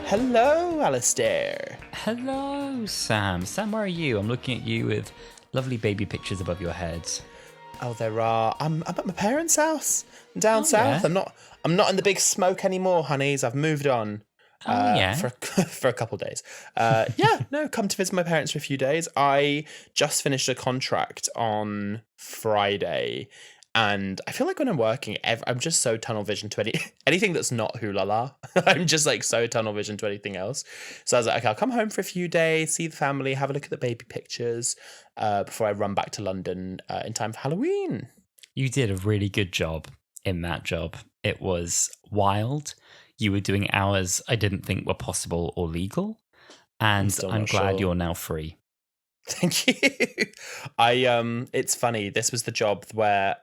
Hello, Alasdair. Hello, Sam. Sam, where are you? I'm looking at you with lovely baby pictures above your head. Oh, there are. I'm at my parents' house. I'm down south. Yeah? I'm not in the big smoke anymore, honeys. I've moved on. Yeah. For a couple of days. Come to visit my parents for a few days. I just finished a contract on Friday, and I feel like when I'm working, I'm just so tunnel vision to anything that's not Wholala. I'm just like so tunnel vision to anything else. So I was like, okay, I'll come home for a few days, see the family, have a look at the baby pictures, before I run back to London in time for Halloween. You did a really good job in that job. It was wild. You were doing hours I didn't think were possible or legal. And I'm glad you're now free. Thank you. It's funny. This was the job where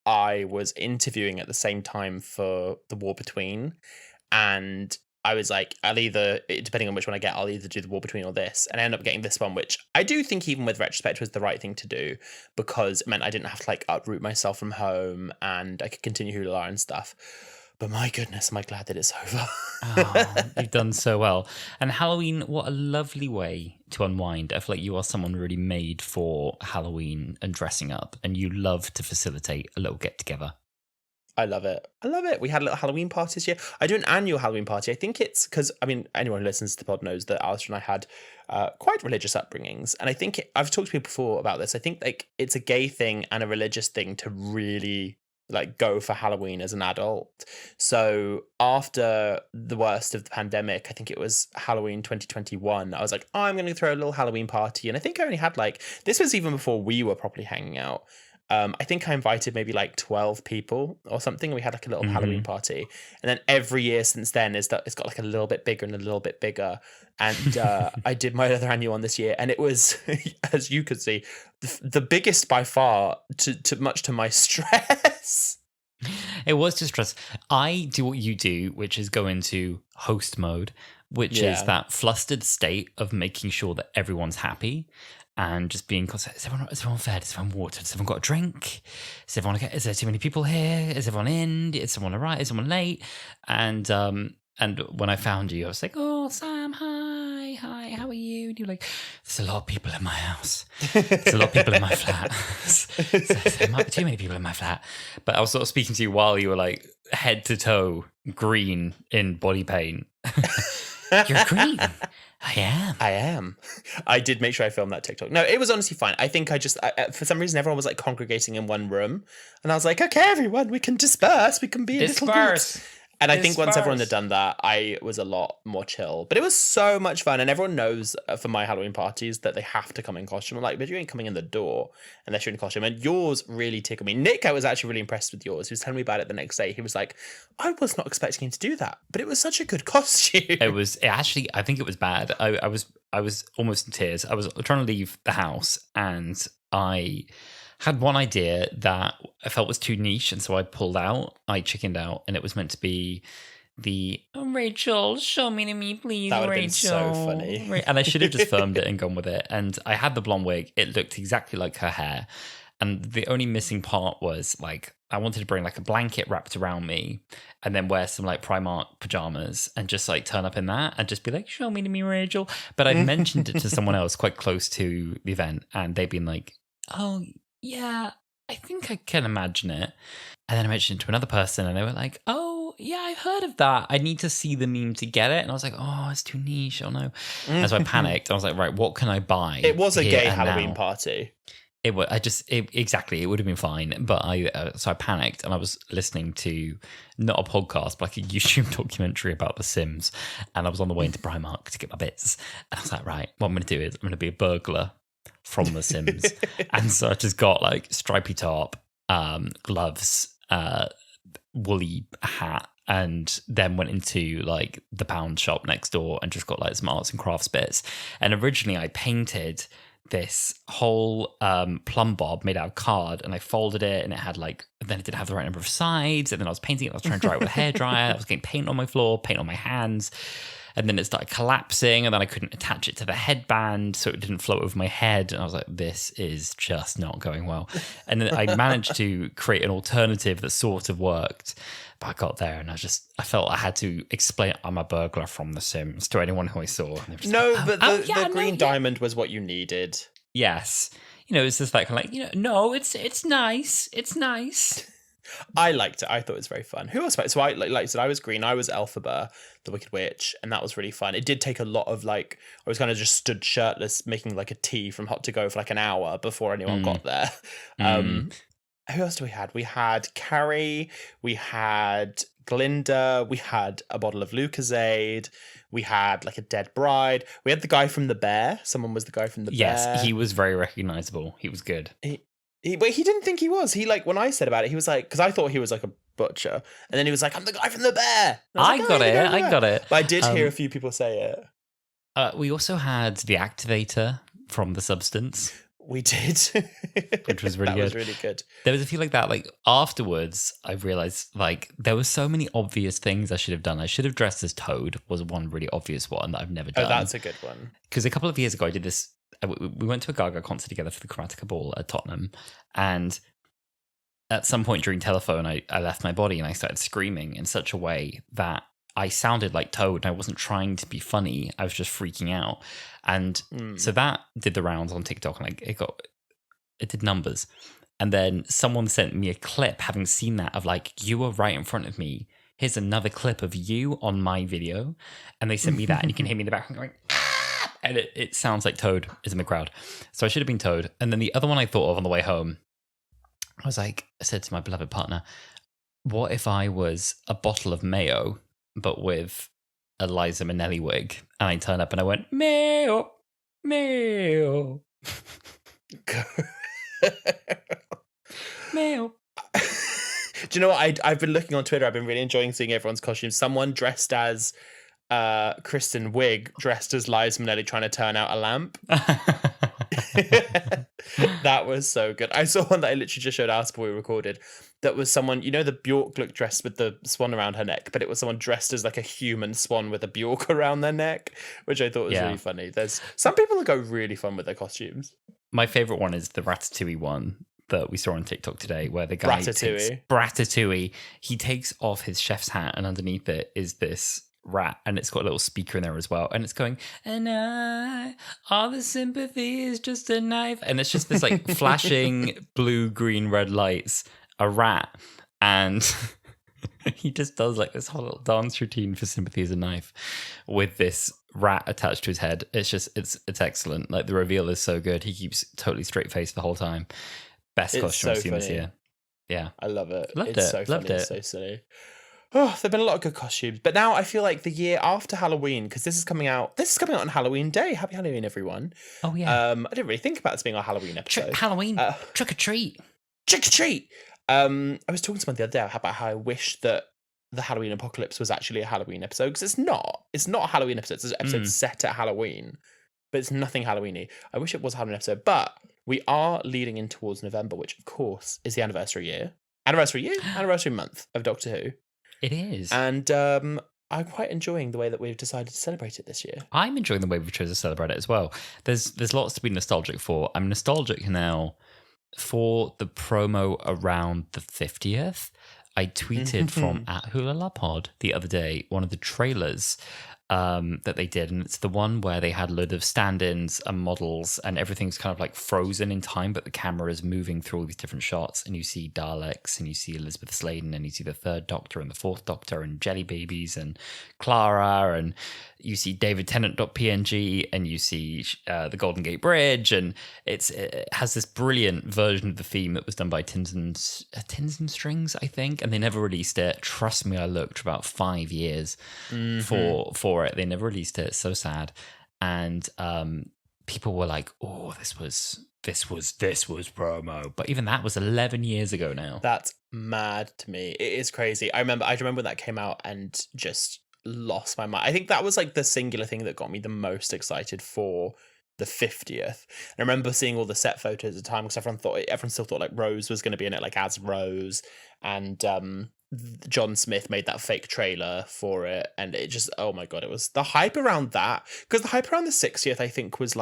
I was interviewing at the same time for The War Between. And I was like, depending on which one I get, I'll either do The War Between or this. And I ended up getting this one, which I do think, even with retrospect, was the right thing to do, because it meant I didn't have to like uproot myself from home and I could continue Wholala and stuff. But my goodness, am I glad that it's over. Oh, you've done so well. And Halloween, what a lovely way to unwind. I feel like you are someone really made for Halloween and dressing up, and you love to facilitate a little get-together. I love it. We had a little Halloween party this year. I do an annual Halloween party. I think it's because, anyone who listens to the pod knows that Alistair and I had quite religious upbringings. And I think I've talked to people before about this. I think like it's a gay thing and a religious thing to really like go for Halloween as an adult. So after the worst of the pandemic, I think it was Halloween 2021, I was like, I'm going to throw a little Halloween party. And I think I only had this was even before we were properly hanging out. I think I invited maybe 12 people or something. We had a little Halloween party. And then every year since then, it's got a little bit bigger and a little bit bigger. And I did my other annual one this year. And it was, as you could see, the biggest by far, much to my stress. It was just stress. I do what you do, which is go into host mode, which is that flustered state of making sure that everyone's happy. And just being constant. Is everyone fed? Is everyone watered? Has everyone got a drink? Is there too many people here? Is everyone in? Is someone arrived? Is someone late? And when I found you, I was like, oh, Sam, hi, how are you? And you're like, there's a lot of people in my house. There's a lot of people in my flat. There might be too many people in my flat. But I was sort of speaking to you while you were like head to toe green in body paint. You're green. I am. I did make sure I filmed that TikTok. No, it was honestly fine. I think for some reason, everyone was like congregating in one room. And I was like, okay, everyone, we can disperse. We can be in little groups. And I think once everyone had done that, I was a lot more chill. But it was so much fun. And everyone knows for my Halloween parties that they have to come in costume. I'm like, but you ain't coming in the door unless you're in costume. And yours really tickled me. Nick, I was actually really impressed with yours. He was telling me about it the next day. He was like, I was not expecting him to do that. But it was such a good costume. I think it was bad. I was almost in tears. I was trying to leave the house and I had one idea that I felt was too niche, and so I pulled out. I chickened out, and it was meant to be the Rachel, show me to me, please. That would have Rachel. been so funny. And I should have just filmed it and gone with it. And I had the blonde wig. It looked exactly like her hair. And the only missing part was I wanted to bring a blanket wrapped around me and then wear some Primark pajamas and just turn up in that and just be like, show me to me, Rachel. But I mentioned it to someone else quite close to the event, and they'd been like, oh, yeah, I think I can imagine it. And then I mentioned it to another person and they were like, oh, yeah, I've heard of that. I need to see the meme to get it. And I was like, oh, it's too niche. Oh, no. And so I panicked. I was like, right, what can I buy? It was a gay Halloween party. It was. Exactly. It would have been fine. But so I panicked and I was listening to not a podcast, but a YouTube documentary about The Sims. And I was on the way into Primark to get my bits. And I was like, right, what I'm going to do is I'm going to be a burglar from The Sims. And so I just got stripy top, gloves, woolly hat, and then went into the pound shop next door and just got some arts and crafts bits. And originally I painted this whole plumb bob made out of card, and I folded it, and it had then it didn't have the right number of sides, and then I was painting it, I was trying to dry it with a hairdryer, I was getting paint on my floor, paint on my hands. And then it started collapsing, and then I couldn't attach it to the headband, so it didn't float over my head. And I was like, this is just not going well. And then I managed to create an alternative that sort of worked. But I got there and I felt I had to explain I'm a burglar from The Sims to anyone who I saw. And no, but the green diamond was what you needed. Yes. It's just like, no, it's nice. It's nice. I liked it. I thought it was very fun. Who else? So I like I said, I was green. I was Elphaba, the Wicked Witch, and that was really fun. It did take a lot of I was kind of just stood shirtless making a tea from hot to go for an hour before anyone got there. Who else do we had? We had Carrie. We had Glinda. We had a bottle of Lucozade. We had a dead bride. We had the guy from The Bear. Someone was the guy from The Bear. Yes, he was very recognizable. He was good. But he didn't think he was. He when I said about it, he was because I thought he was a butcher, and then he was I'm the guy from The Bear. I got it. But I did hear a few people say it. We also had the activator from The Substance. We did, which was really good. Was really good. There was a few like that. Afterwards, I realized there were so many obvious things I should have done. I should have dressed as Toad. Was one really obvious one that I've never done. Oh, that's a good one. Because a couple of years ago, I did this. We went to a Gaga concert together for the Chromatica Ball at Tottenham, and at some point during Telephone, I left my body and I started screaming in such a way that I sounded like Toad, and I wasn't trying to be funny. I was just freaking out. And so that did the rounds on TikTok, and it did numbers. And then someone sent me a clip, having seen that, of you were right in front of me. Here's another clip of you on my video. And they sent me that, and you can hear me in the background going, ah! And it sounds like Toad is in the crowd. So I should have been Toad. And then the other one I thought of on the way home, I said to my beloved partner, what if I was a bottle of mayo, but with a Liza Minnelli wig? And I turned up and I went, mayo, mayo. Mayo. Do you know what? I've been looking on Twitter. I've been really enjoying seeing everyone's costumes. Someone dressed as Kristen Wiig, dressed as Liza Minnelli, trying to turn out a lamp. That was so good. I saw one that I literally just showed us before we recorded. That was someone, the Bjork look dressed with the swan around her neck, but it was someone dressed as a human swan with a Bjork around their neck, which I thought was really funny. There's some people that go really fun with their costumes. My favorite one is the Ratatouille one that we saw on TikTok today, where the guy Ratatouille, he takes off his chef's hat, and underneath it is this rat, and it's got a little speaker in there as well, and it's going, and all the sympathy is just a knife, and it's just this flashing blue, green, red lights, a rat, and he just does this whole little dance routine for Sympathy is a Knife with this rat attached to his head. It's just it's excellent. The reveal is so good. He keeps totally straight faced the whole time. Best costume I've seen this year. Yeah, I love it. Loved it's it. So funny. Loved it. It's so silly. Oh, there've been a lot of good costumes, but now I feel the year after Halloween, because this is coming out on Halloween Day. Happy Halloween, everyone! Oh yeah. I didn't really think about this being our Halloween episode. Halloween, trick or treat. Trick or treat. I was talking to someone the other day about how I wish that the Halloween Apocalypse was actually a Halloween episode, because it's not. It's not a Halloween episode. It's an episode set at Halloween, but it's nothing Halloween-y. I wish it was a Halloween episode, but we are leading in towards November, which of course is the anniversary month of Doctor Who. It is. And I'm quite enjoying the way that we've decided to celebrate it this year. I'm enjoying the way we've chosen to celebrate it as well. There's lots to be nostalgic for. I'm nostalgic now for the promo around the 50th. I tweeted from at Wholala Pod the other day, one of the trailers that they did, and it's the one where they had a load of stand-ins and models, and everything's kind of frozen in time, but the camera is moving through all these different shots, and you see Daleks, and you see Elizabeth Sladen, and you see the Third Doctor and the Fourth Doctor, and Jelly Babies, and Clara, and you see David Tennant.png, and you see the Golden Gate Bridge, and it has this brilliant version of the theme that was done by Tins and Strings, I think, and they never released it. Trust me, I looked for about 5 years for it. They never released it. It's so sad. And people were like, "Oh, this was promo," but even that was 11 years ago now. That's mad to me. It is crazy. I remember when that came out and just lost my mind. I think that was the singular thing that got me the most excited for the 50th. And I remember seeing all the set photos at the time, because everyone still thought Rose was going to be in it, as Rose, and John Smith made that fake trailer for it, and it just, oh my god, it was the hype around that, because the hype around the 60th I think was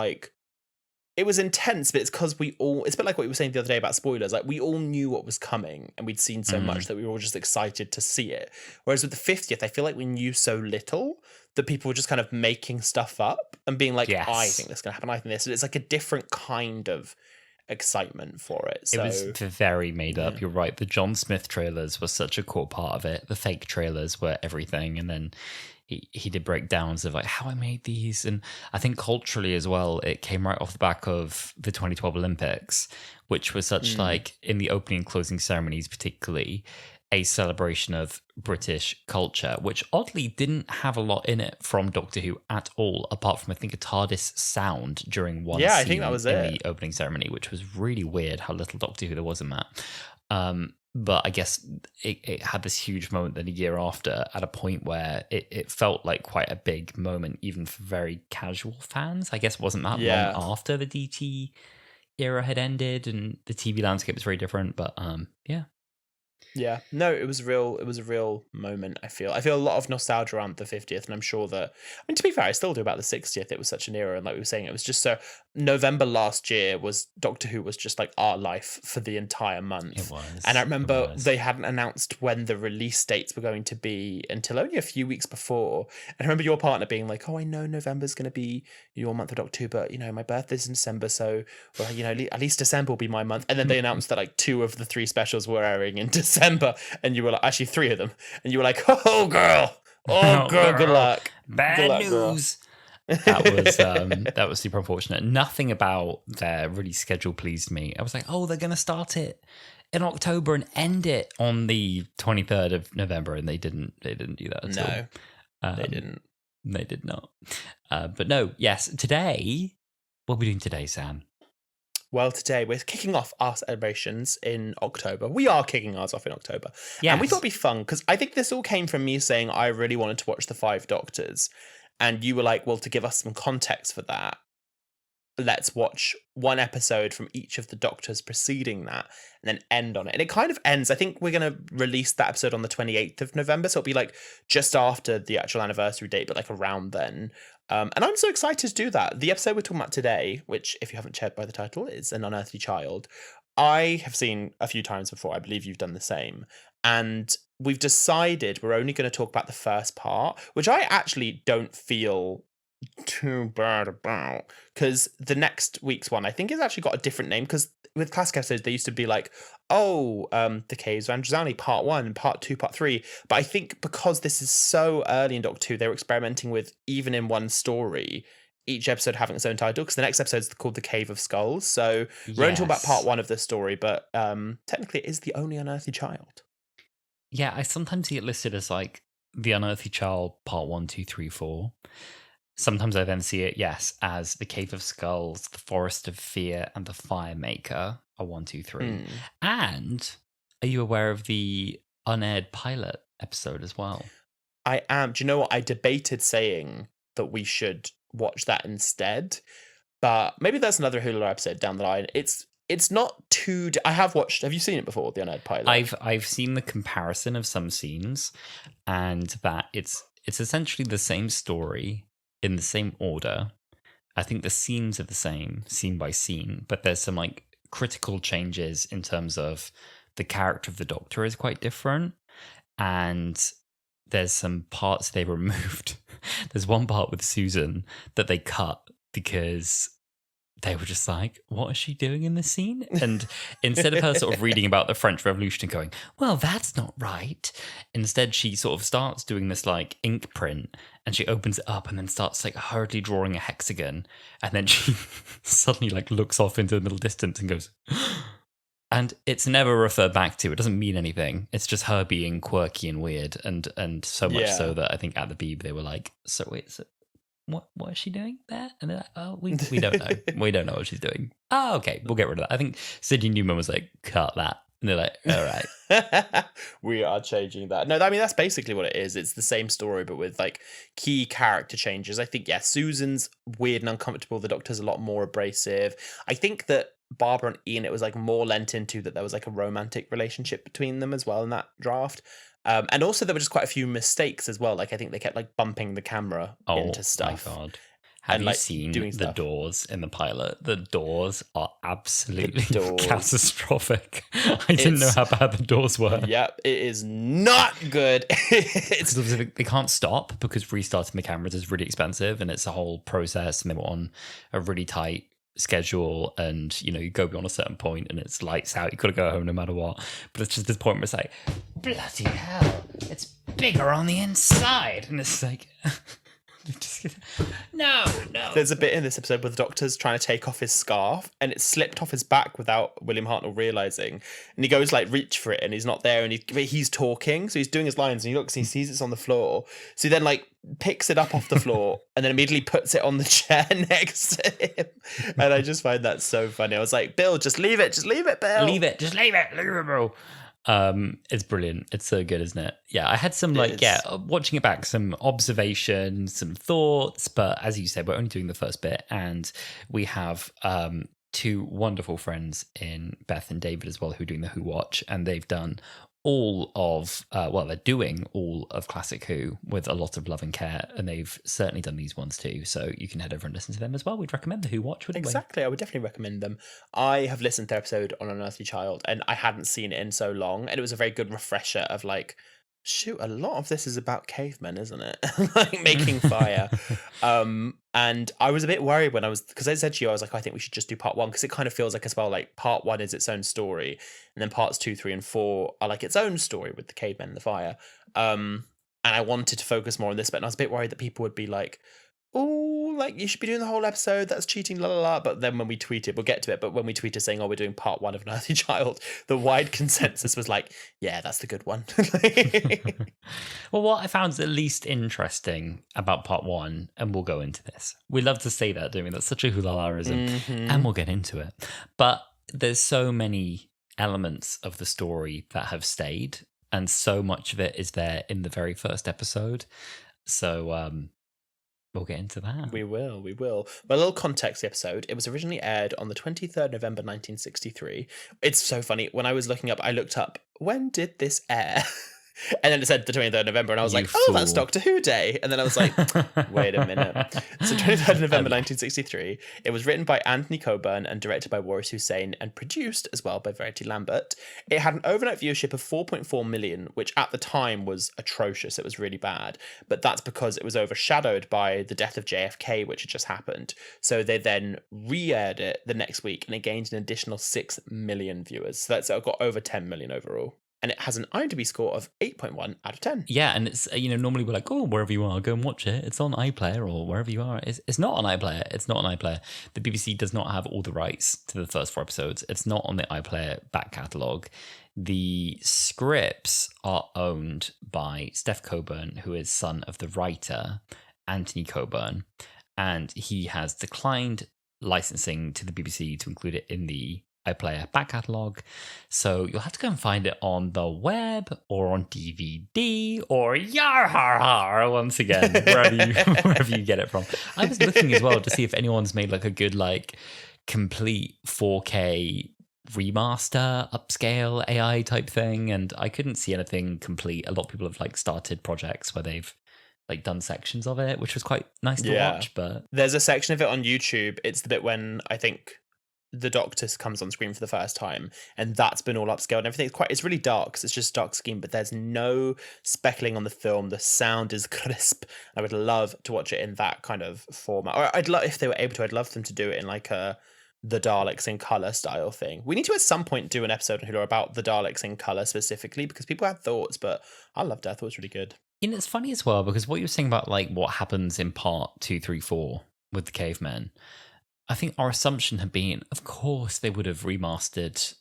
it was intense, but it's because it's a bit like what you were saying the other day about spoilers. Like, we all knew what was coming and we'd seen so much that we were all just excited to see it. Whereas with the 50th, I feel like we knew so little that people were just kind of making stuff up and being like, Yes. I think this is going to happen, I think this. And it's like a different kind of excitement for it. So it was very made up. You're right. The John Smith trailers were such a core part of it. The fake trailers were everything. And then he did breakdowns of like how I made these. And I think culturally as well, it came right off the back of the 2012 Olympics, which was such like in the opening and closing ceremonies, particularly a celebration of British culture, which oddly didn't have a lot in it from Doctor Who at all, apart from I think a TARDIS sound during one scene I think that was in the opening ceremony, which was really weird how little Doctor Who there was in that. But I guess it had this huge moment then a year after at a point where it felt like quite a big moment, even for very casual fans. I guess it wasn't that long after the DT era had ended and the TV landscape was very different. But Yeah, no, it was a real moment. I feel a lot of nostalgia around the 50th, and I'm sure that, I mean, to be fair, I still do about the 60th. It was such an era, and like we were saying, it was just so, November last year was, Doctor Who was just like our life for the entire month. It was. And I remember they hadn't announced when the release dates were going to be until only a few weeks before. And I remember your partner being like, oh, I know November's going to be your month of Doctor Who, but, you know, my birthday's in December, so, well, you know, at least December will be my month. And then they announced that like 2 of the 3 specials were airing in December, and you were like, actually 3 of them, and you were like, oh, girl, good luck. Bad news. That was super unfortunate. Nothing about their release schedule pleased me. I was like, oh, they're going to start it in October and end it on the 23rd of November, and they didn't do that at all. They didn't. They did not. But no, yes, today, what are we doing today, Sam? Well, today we're kicking off our celebrations in October. We are kicking ours off in October. Yes. And we thought it'd be fun, because I think this all came from me saying I really wanted to watch The 5 Doctors. And you were like, well, to give us some context for that, let's watch one episode from each of the Doctors preceding that and then end on it. And it kind of ends, I think we're going to release that episode on the 28th of November. So it'll be like just after the actual anniversary date, but like around then. And I'm so excited to do that. The episode we're talking about today, which if you haven't checked by the title, is An Unearthly Child. I have seen a few times before. I believe you've done the same. And we've decided we're only going to talk about the first part, which I actually don't feel too bad about, because the next week's one I think has actually got a different name, because with classic episodes they used to be like, the Caves of Androzani part 1, part 2, part 3, but I think because this is so early in Doctor Who, they were experimenting with, even in one story, each episode having its own title, because the next episode is called The Cave of Skulls, so we're only talking about part 1 of this story, but technically it is The Only Unearthly Child. Yeah, I sometimes see it listed as like The Unearthly Child part 1, 2, 3, 4. Sometimes I then see it, yes, as The Cave of Skulls, The Forest of Fear, and The Firemaker are 1, 2, 3. And are you aware of the unaired pilot episode as well? I am. Do you know what? I debated saying that we should watch that instead, but maybe that's another Wholala episode down the line. It's not too. I have watched. Have you seen it before? The unaired pilot. I've seen the comparison of some scenes, and that it's essentially the same story in the same order. I think the scenes are the same, scene by scene, but there's some like critical changes in terms of the character of the Doctor is quite different, and there's some parts they removed. There's one part with Susan that they cut because they were just like, what is she doing in this scene? And instead of her sort of reading about the French Revolution and going, well, that's not right, instead she sort of starts doing this like ink print, and she opens it up and then starts like hurriedly drawing a hexagon, and then she suddenly like looks off into the middle distance and goes, and it's never referred back to. It doesn't mean anything. It's just her being quirky and weird, and so much so that I think at the Beeb they were like, so wait, so what is she doing there? And they're like, oh, we don't know. We don't know what she's doing. Oh, okay, we'll get rid of that. I think Sidney Newman was like, cut that. And they're like, all right. We are changing that. No, I mean, that's basically what it is. It's the same story, but with like key character changes. I think, yeah, Susan's weird and uncomfortable. The Doctor's a lot more abrasive. I think that Barbara and Ian, it was like more lent into that there was like a romantic relationship between them as well in that draft. And also there were just quite a few mistakes as well. Like I think they kept like bumping the camera into stuff. My God. Have and you like seen doing the stuff. doors in the pilot? The doors are absolutely doors. catastrophic. I didn't know It's- how bad the doors were. Yep, it is not good. It's Because obviously they can't stop because restarting the cameras is really expensive and it's a whole process, and they were on a really tight schedule, and you go beyond a certain point and it's lights out, you gotta go home no matter what. But it's just this point where it's like, bloody hell, it's bigger on the inside, and it's like no. There's a bit in this episode where the doctor's trying to take off his scarf and it slipped off his back without William Hartnell realizing, and he goes like reach for it and he's not there, and he's talking, so he's doing his lines and he looks and he sees it's on the floor, so he then like picks it up off the floor and then immediately puts it on the chair next to him, and I just find that so funny. I was like, Bill, just leave it, Bill, leave it, bro. It's brilliant. It's so good, isn't it? Yeah, I had some watching it back, some observations, some thoughts, but as you said, we're only doing the first bit, and we have two wonderful friends in Beth and David as well who are doing the Who Watch, and they've done all of they're doing all of Classic Who with a lot of love and care, and they've certainly done these ones too, so you can head over and listen to them as well. We'd recommend the Who Watch, wouldn't we? Exactly, I would definitely recommend them. I have listened to their episode on An Unearthly Child and I hadn't seen it in so long, and it was a very good refresher of like, shoot, a lot of this is about cavemen, isn't it? Like making fire. And I was a bit worried when because I said to you, I was like, I think we should just do part 1, because it kind of feels like as well, like part 1 is its own story, and then parts 2, 3, and 4 are like its own story with the cavemen and the fire. And I wanted to focus more on this bit, and I was a bit worried that people would be like, oh, like you should be doing the whole episode, that's cheating, la la la. But then when we tweeted, we'll get to it, but when we tweeted saying, oh, we're doing part 1 of An Unearthly Child, the wide consensus was like, yeah, that's the good one. Well, what I found the least interesting about part 1, and we'll go into this, we love to say that, don't we? That's such a Wholalaism, and we'll get into it. But there's so many elements of the story that have stayed, and so much of it is there in the very first episode. So we'll get into that. We will. But a little context, the episode, it was originally aired on the 23rd November 1963. It's so funny. When I was looking up, I looked up, when did this air? And then it said the 23rd of November, and I was like, oh, that's Doctor Who Day. And then I was like, wait a minute. So 23rd of November 1963, it was written by Anthony Coburn and directed by Waris Hussein and produced as well by Verity Lambert. It had an overnight viewership of 4.4 million, which at the time was atrocious. It was really bad. But that's because it was overshadowed by the death of JFK, which had just happened. So they then re-aired it the next week, and it gained an additional 6 million viewers. So that's got over 10 million overall. And it has an IMDb score of 8.1 out of 10. Yeah, and it's, normally we're like, oh, wherever you are, go and watch it. It's on iPlayer or wherever you are. It's not on iPlayer. It's not on iPlayer. The BBC does not have all the rights to the first 4 episodes. It's not on the iPlayer back catalogue. The scripts are owned by Steph Coburn, who is son of the writer, Anthony Coburn, and he has declined licensing to the BBC to include it in the iPlayer back catalogue, so you'll have to go and find it on the web or on DVD or yar once again, wherever you get it from. I was looking as well to see if anyone's made like a good like complete 4K remaster upscale AI type thing, and I couldn't see anything complete. A lot of people have like started projects where they've like done sections of it, which was quite nice to watch. But there's a section of it on YouTube. It's the bit when I think the Doctor comes on screen for the first time, and that's been all upscaled and everything. It's really dark, because it's just dark scheme, but there's no speckling on the film. The sound is crisp. I would love to watch it in that kind of format, or I'd love, if they were able to, I'd love them to do it in like the Daleks in colour style thing. We need to at some point do an episode on Hulu about the Daleks in colour specifically, because people had thoughts, but I loved it. I thought it was really good. And it's funny as well, because what you were saying about like what happens in part 2, 3, 4 with the cavemen, I think our assumption had been, of course, they would have remastered,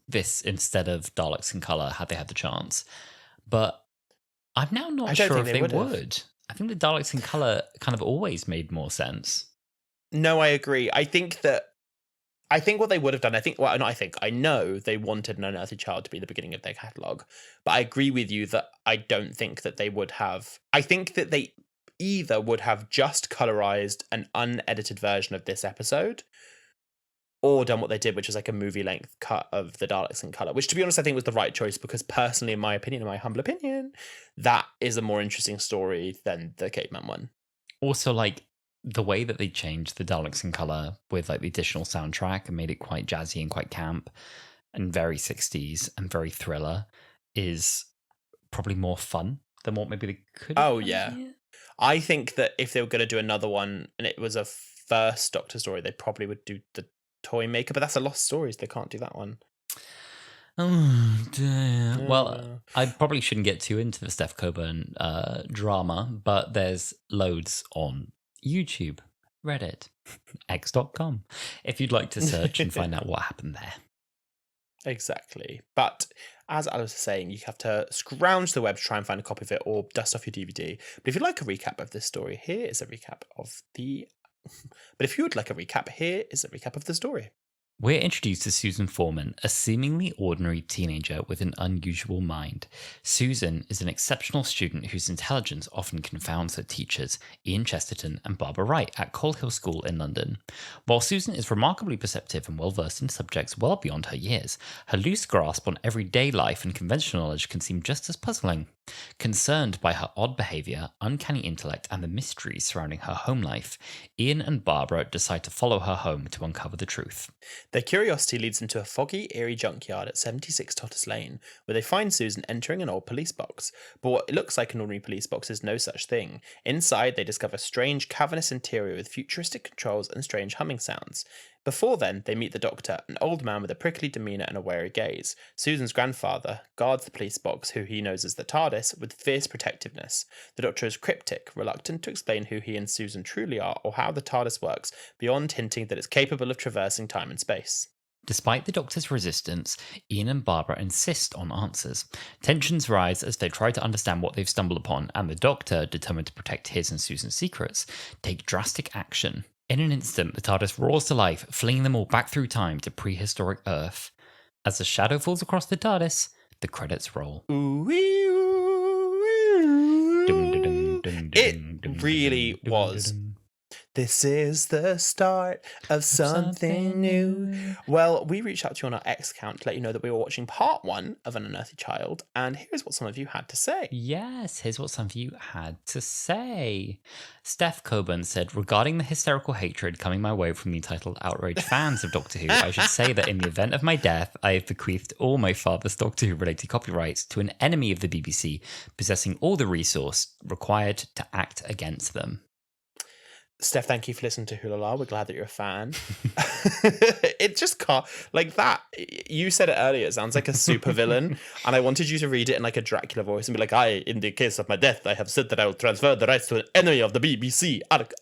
this instead of Daleks in colour had they had the chance. But I'm now not sure if they would. I think the Daleks in colour kind of always made more sense. No, I agree. I think what they would have done, I know they wanted An Unearthly Child to be the beginning of their catalogue. But I agree with you that I don't think that they would have. I think that they either would have just colorized an unedited version of this episode, or done what they did, which was like a movie length cut of the Daleks in color, which, to be honest, I think was the right choice, because personally, in my humble opinion, that is a more interesting story than the caveman one. Also, like, the way that they changed the Daleks in colour with like the additional soundtrack and made it quite jazzy and quite camp and very 60s and very thriller is probably more fun than what maybe they could have done yeah. here. I think that if they were going to do another one and it was a first Doctor story, they probably would do the Toy Maker, but that's a Lost Stories. They can't do that one. Oh, dear. Well, I probably shouldn't get too into the Steph Coburn drama, but there's loads on YouTube, Reddit, x.com, if you'd like to search and find out what happened there. Exactly. But as Alice was saying, you have to scrounge the web to try and find a copy of it or dust off your DVD. But if you'd like a recap of this story, here is a recap of the... But if you would like a recap, here is a recap of the story. We're introduced to Susan Foreman, a seemingly ordinary teenager with an unusual mind. Susan is an exceptional student whose intelligence often confounds her teachers, Ian Chesterton and Barbara Wright, at Coal Hill School in London. While Susan is remarkably perceptive and well-versed in subjects well beyond her years, her loose grasp on everyday life and conventional knowledge can seem just as puzzling. Concerned by her odd behaviour, uncanny intellect, and the mysteries surrounding her home life, Ian and Barbara decide to follow her home to uncover the truth. Their curiosity leads them to a foggy, eerie junkyard at 76 Totters Lane, where they find Susan entering an old police box. But what looks like an ordinary police box is no such thing. Inside, they discover a strange, cavernous interior with futuristic controls and strange humming sounds. Before then, they meet the Doctor, an old man with a prickly demeanour and a wary gaze. Susan's grandfather guards the police box, who he knows as the TARDIS, with fierce protectiveness. The Doctor is cryptic, reluctant to explain who he and Susan truly are or how the TARDIS works, beyond hinting that it's capable of traversing time and space. Despite the Doctor's resistance, Ian and Barbara insist on answers. Tensions rise as they try to understand what they've stumbled upon, and the Doctor, determined to protect his and Susan's secrets, take drastic action. In an instant, the TARDIS roars to life, flinging them all back through time to prehistoric Earth. As the shadow falls across the TARDIS, the credits roll. It really was. This is the start of something new. Well, we reached out to you on our X account to let you know that we were watching part 1 of An Unearthly Child, and here's what some of you had to say. Yes, here's what some of you had to say. Steph Coburn said, regarding the hysterical hatred coming my way from the entitled outraged fans of Doctor Who, I should say that in the event of my death, I have bequeathed all my father's Doctor Who related copyrights to an enemy of the BBC, possessing all the resource required to act against them. Steph, thank you for listening to Wholala. We're glad that you're a fan. It just can't, like that. You said it earlier. It sounds like a super villain, and I wanted you to read it in like a Dracula voice and be like, in the case of my death, I have said that I will transfer the rights to an enemy of the BBC. Like,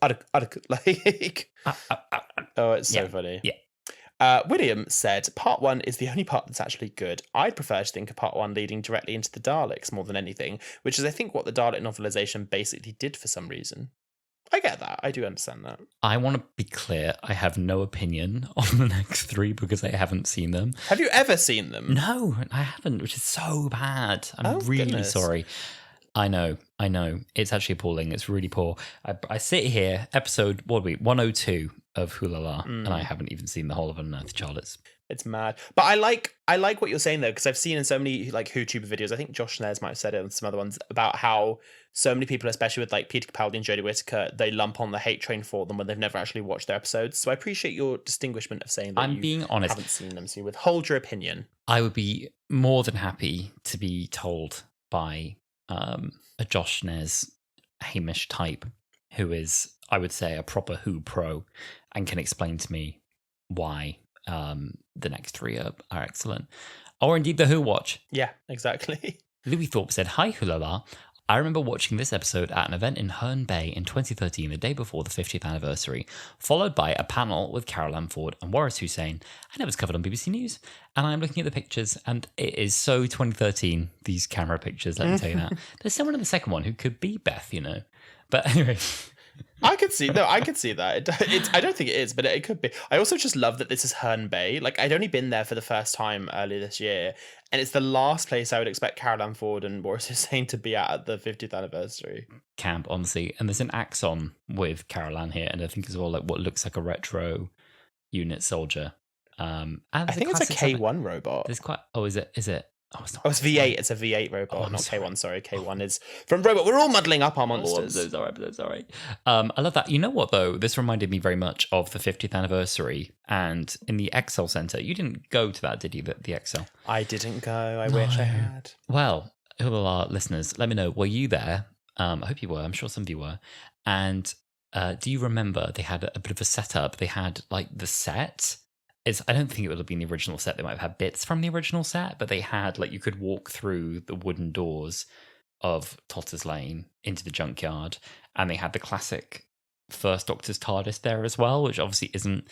oh, it's so funny. Yeah. William said, part 1 is the only part that's actually good. I'd prefer to think of part 1 leading directly into the Daleks more than anything, which is, I think, what the Dalek novelization basically did for some reason. I get that. I do understand that. I want to be clear. I have no opinion on the next 3 because I haven't seen them. Have you ever seen them? No, I haven't, which is so bad. I'm really goodness. sorry. I know. It's actually appalling. It's really poor. I sit here, episode, 102 of Wholala, and I haven't even seen the whole of An Unearthly Child. It's mad. But I like what you're saying, though, because I've seen in so many like WhoTuber videos, I think Josh Nares might have said it and some other ones, about how so many people, especially with like Peter Capaldi and Jodie Whittaker, they lump on the hate train for them when they've never actually watched their episodes. So I appreciate your distinguishment of saying that I'm being honest. Haven't seen them, so you withhold your opinion. I would be more than happy to be told by a Josh Nares Hamish type who is, I would say, a proper Who pro and can explain to me why the next 3 are excellent. Or indeed the Who Watch. Yeah, exactly. Louis Thorpe said, hi, Wholala. I remember watching this episode at an event in Herne Bay in 2013, the day before the 50th anniversary, followed by a panel with Carol Ann Ford and Waris Hussein, and it was covered on BBC News. And I'm looking at the pictures, and it is so 2013, these camera pictures, let me tell you that. There's someone in the second one who could be Beth, you know. But anyway... I could see that. I don't think it is, but it could be. I also just love that this is Herne Bay. Like, I'd only been there for the first time earlier this year, and it's the last place I would expect Carol Ann Ford and Boris Hussein to be at the 50th anniversary. Camp, honestly. And there's an Axon with Carol Ann here, and I think as well like what looks like a retro unit soldier. And I think it's a K1 robot. There's quite. Oh, is it? Oh, it's not. Oh, it's V8. It's a V8 robot, I'm not sorry. K1. Sorry, K1 is from Robot. We're all muddling up our Oh, I'm monsters. so sorry. I'm so sorry. I love that. You know what, though? This reminded me very much of the 50th anniversary. And in the Excel Centre, you didn't go to that, did you, the Excel? I didn't go. I wish I had. Well, Hurtle listeners, let me know. Were you there? I hope you were. I'm sure some of you were. And do you remember they had a bit of a setup? They had like the set. I don't think it would have been the original set. They might have had bits from the original set, but they had like you could walk through the wooden doors of Totter's Lane into the junkyard, and they had the classic First Doctor's TARDIS there as well, which obviously isn't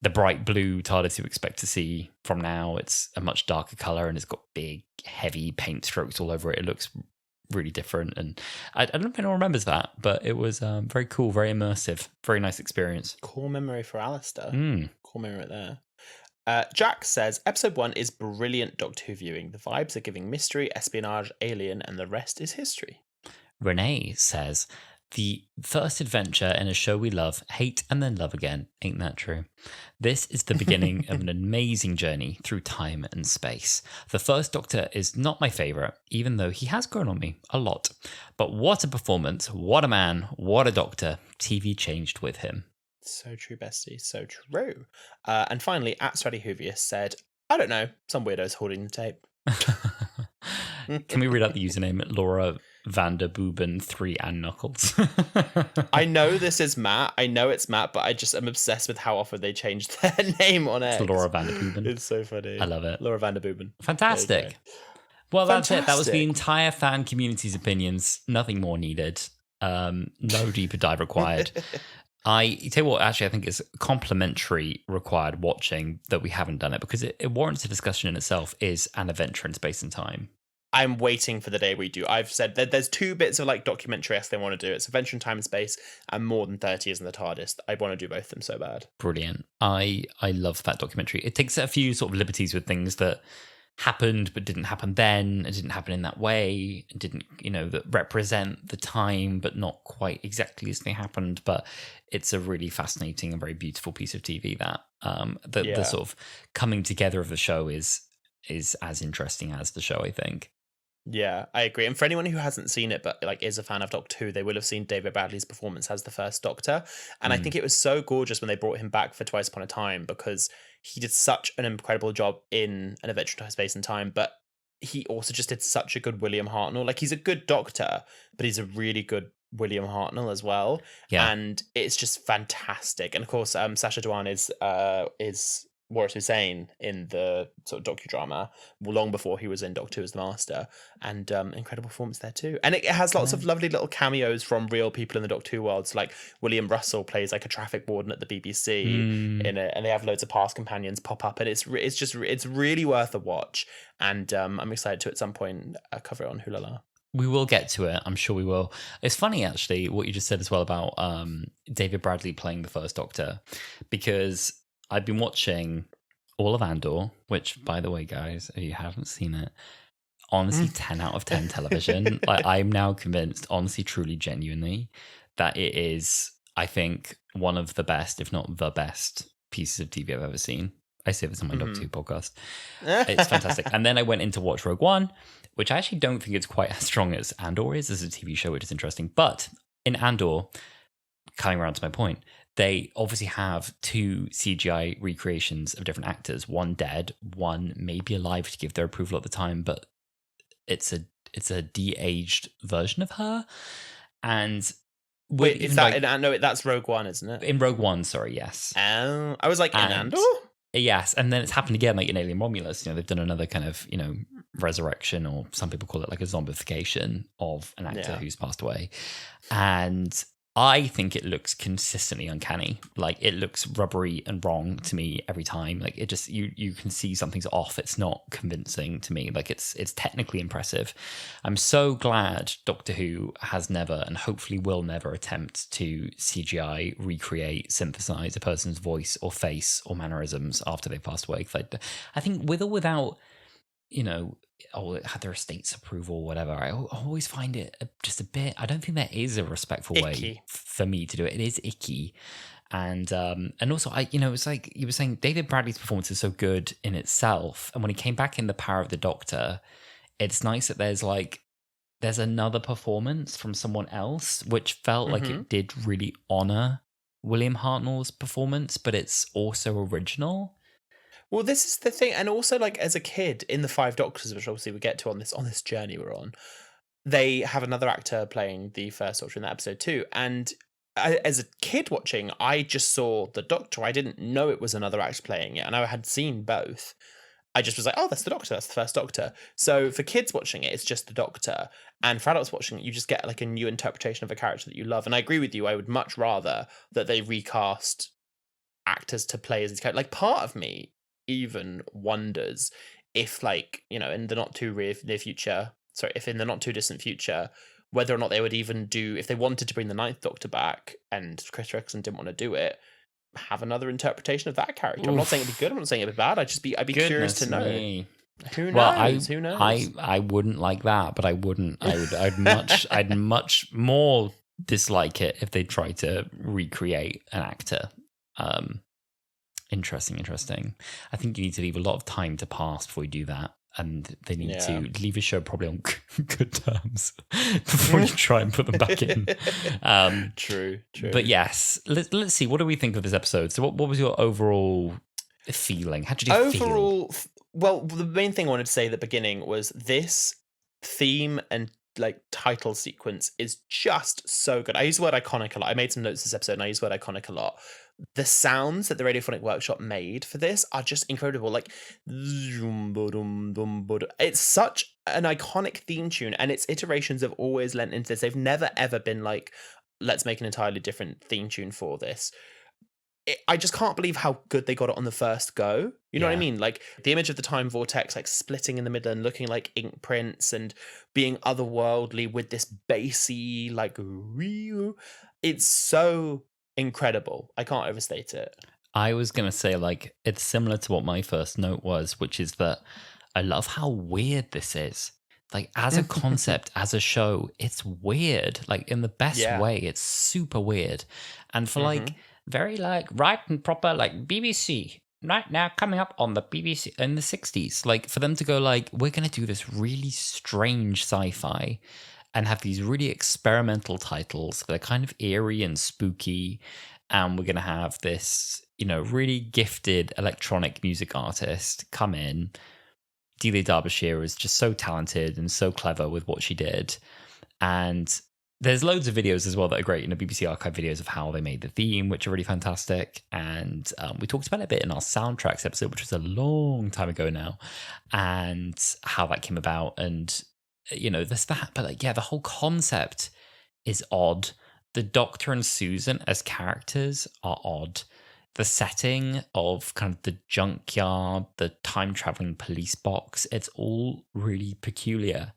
the bright blue TARDIS you expect to see from now. It's a much darker color, and it's got big, heavy paint strokes all over it. It looks really different, and I don't know if anyone remembers that, but it was very cool, very immersive, very nice experience. Cool memory for Alasdair. Cool memory there. Jack says, episode 1 is brilliant Doctor Who viewing. The vibes are giving mystery, espionage, alien, and the rest is history. Renee says, the first adventure in a show we love, hate, and then love again. Ain't that true? This is the beginning of an amazing journey through time and space. The First Doctor is not my favourite, even though he has grown on me a lot. But what a performance, what a man, what a Doctor. TV changed with him. So true, bestie. So true. And finally, at Straddy Hoovius said, I don't know, some weirdos holding the tape. Can we read out the username? Laura Vanderbuben 3 and Knuckles. I know this is Matt. I know it's Matt, but I just am obsessed with how often they changed their name on it. It's Laura Vanderbuben. It's so funny. I love it. Laura Vanderbuben. Fantastic. Well, that's it. That was the Fantastic. entire fan community's opinions. Nothing more needed. No deeper dive required. I tell you what, actually, I think is complimentary required watching that we haven't done it because it warrants a discussion in itself. Is An Adventure in Space and Time. I'm waiting for the day we do. I've said that there's 2 bits of like documentary-esque they want to do. It's Adventure in Time and Space and More Than 30 Years in the TARDIS. I want to do both of them so bad. Brilliant. I love that documentary. It takes a few sort of liberties with things that happened but didn't happen then. It didn't happen in that way. It didn't, that represent the time but not quite exactly as they happened. But it's a really fascinating and very beautiful piece of TV that the sort of coming together of the show is as interesting as the show, I think. Yeah, I agree. And for anyone who hasn't seen it but like is a fan of Doctor Who, they will have seen David Bradley's performance as the first Doctor. And I think it was so gorgeous when they brought him back for Twice Upon a Time because he did such an incredible job in An Adventure in Space and Time, but he also just did such a good William Hartnell. Like, he's a good Doctor, but he's a really good William Hartnell as well. Yeah. And it's just fantastic. And of course, Sacha Dhawan is Warwick Hussein in the sort of docudrama long before he was in Doctor Who as the Master, and incredible performance there too. And it has lots of lovely little cameos from real people in the Doctor Who world. So like William Russell plays like a traffic warden at the BBC in it, and they have loads of past companions pop up, and it's really worth a watch. And I'm excited to at some point cover it on Wholala. We will get to it. I'm sure we will. It's funny, actually, what you just said as well about David Bradley playing the First Doctor, because I've been watching all of Andor, which, by the way, guys, if you haven't seen it, honestly, 10 out of 10 television. Like, I'm now convinced, honestly, truly, genuinely, that it is, I think, one of the best, if not the best, pieces of TV I've ever seen. I say this on my Doctor Who podcast. It's fantastic. And then I went in to watch Rogue One, which I actually don't think it's quite as strong as Andor is as a TV show, which is interesting. But in Andor, coming around to my point, they obviously have 2 CGI recreations of different actors, one dead, one maybe alive to give their approval at the time, but it's a de-aged version of her. And wait, is that in Andor? That's Rogue One, isn't it? In Rogue One, sorry, yes. I was like, in Andor? Yes, and then it's happened again, like in Alien Romulus. They've done another kind of, resurrection, or some people call it like a zombification of an actor who's passed away. And I think it looks consistently uncanny. Like, it looks rubbery and wrong to me every time. Like, it just, you can see something's off. It's not convincing to me. Like, it's technically impressive. I'm so glad Doctor Who has never, and hopefully will never, attempt to CGI recreate, synthesize a person's voice or face or mannerisms after they've passed away. I think with or without, had their estate's approval or whatever, I always find it just a bit, I don't think there is a respectful way for me to do it. It is icky. And also, it's like you were saying, David Bradley's performance is so good in itself. And when he came back in The Power of the Doctor, it's nice that there's another performance from someone else, which felt like it did really honor William Hartnell's performance, but it's also original. Well, this is the thing, and also like as a kid in the Five Doctors, which obviously we get to on this journey we're on, they have another actor playing the first Doctor in that episode too. And as a kid watching, I just saw the Doctor. I didn't know it was another actor playing it, and I had seen both. I just was like, oh, that's the Doctor. That's the first Doctor. So for kids watching it, it's just the Doctor. And for adults watching it, you just get like a new interpretation of a character that you love. And I agree with you. I would much rather that they recast actors to play as these characters. Like part of me even wonders if like, in the not too near future, if in the not too distant future, whether or not they would even do, if they wanted to bring the Ninth Doctor back and Chris Eccleston didn't want to do it, have another interpretation of that character. I'm not saying it'd be good, I'm not saying it'd be bad, I'd be curious to know. Me. Who knows? Well, Who knows? I wouldn't like that, but I'd much more dislike it if they tried to recreate an actor. Interesting. I think you need to leave a lot of time to pass before you do that. And they need to leave a show probably on good terms before you try and put them back in. True. But yes, let's see. What do we think of this episode? So what was your overall feeling? How did you feel? Well, the main thing I wanted to say at the beginning was this theme and like title sequence is just so good. I use the word iconic a lot. I made some notes this episode and I use the word iconic a lot. The sounds that the Radiophonic Workshop made for this are just incredible. Like, it's such an iconic theme tune, and its iterations have always lent into this. They've never ever been like, let's make an entirely different theme tune for this. I just can't believe how good they got it on the first go. You know what I mean? Like the image of the time vortex, like splitting in the middle and looking like ink prints and being otherworldly with this bassy, like, it's so incredible. I can't overstate it. I was going to say, like, it's similar to what my first note was, which is that I love how weird this is. Like, as a concept, as a show, it's weird. Like, in the best way, it's super weird. And for, like, very, like, right and proper, like, BBC, right now coming up on the BBC in the 60s. Like, for them to go, like, we're going to do this really strange sci-fi and have these really experimental titles that are kind of eerie and spooky. And we're going to have this, really gifted electronic music artist come in. Delia Derbyshire is just so talented and so clever with what she did. And there's loads of videos as well that are great, BBC archive videos of how they made the theme, which are really fantastic. And we talked about it a bit in our soundtracks episode, which was a long time ago now, and how that came about. And there's that, but like, the whole concept is odd. The Doctor and Susan as characters are odd. The setting of kind of the junkyard, the time-traveling police box, it's all really peculiar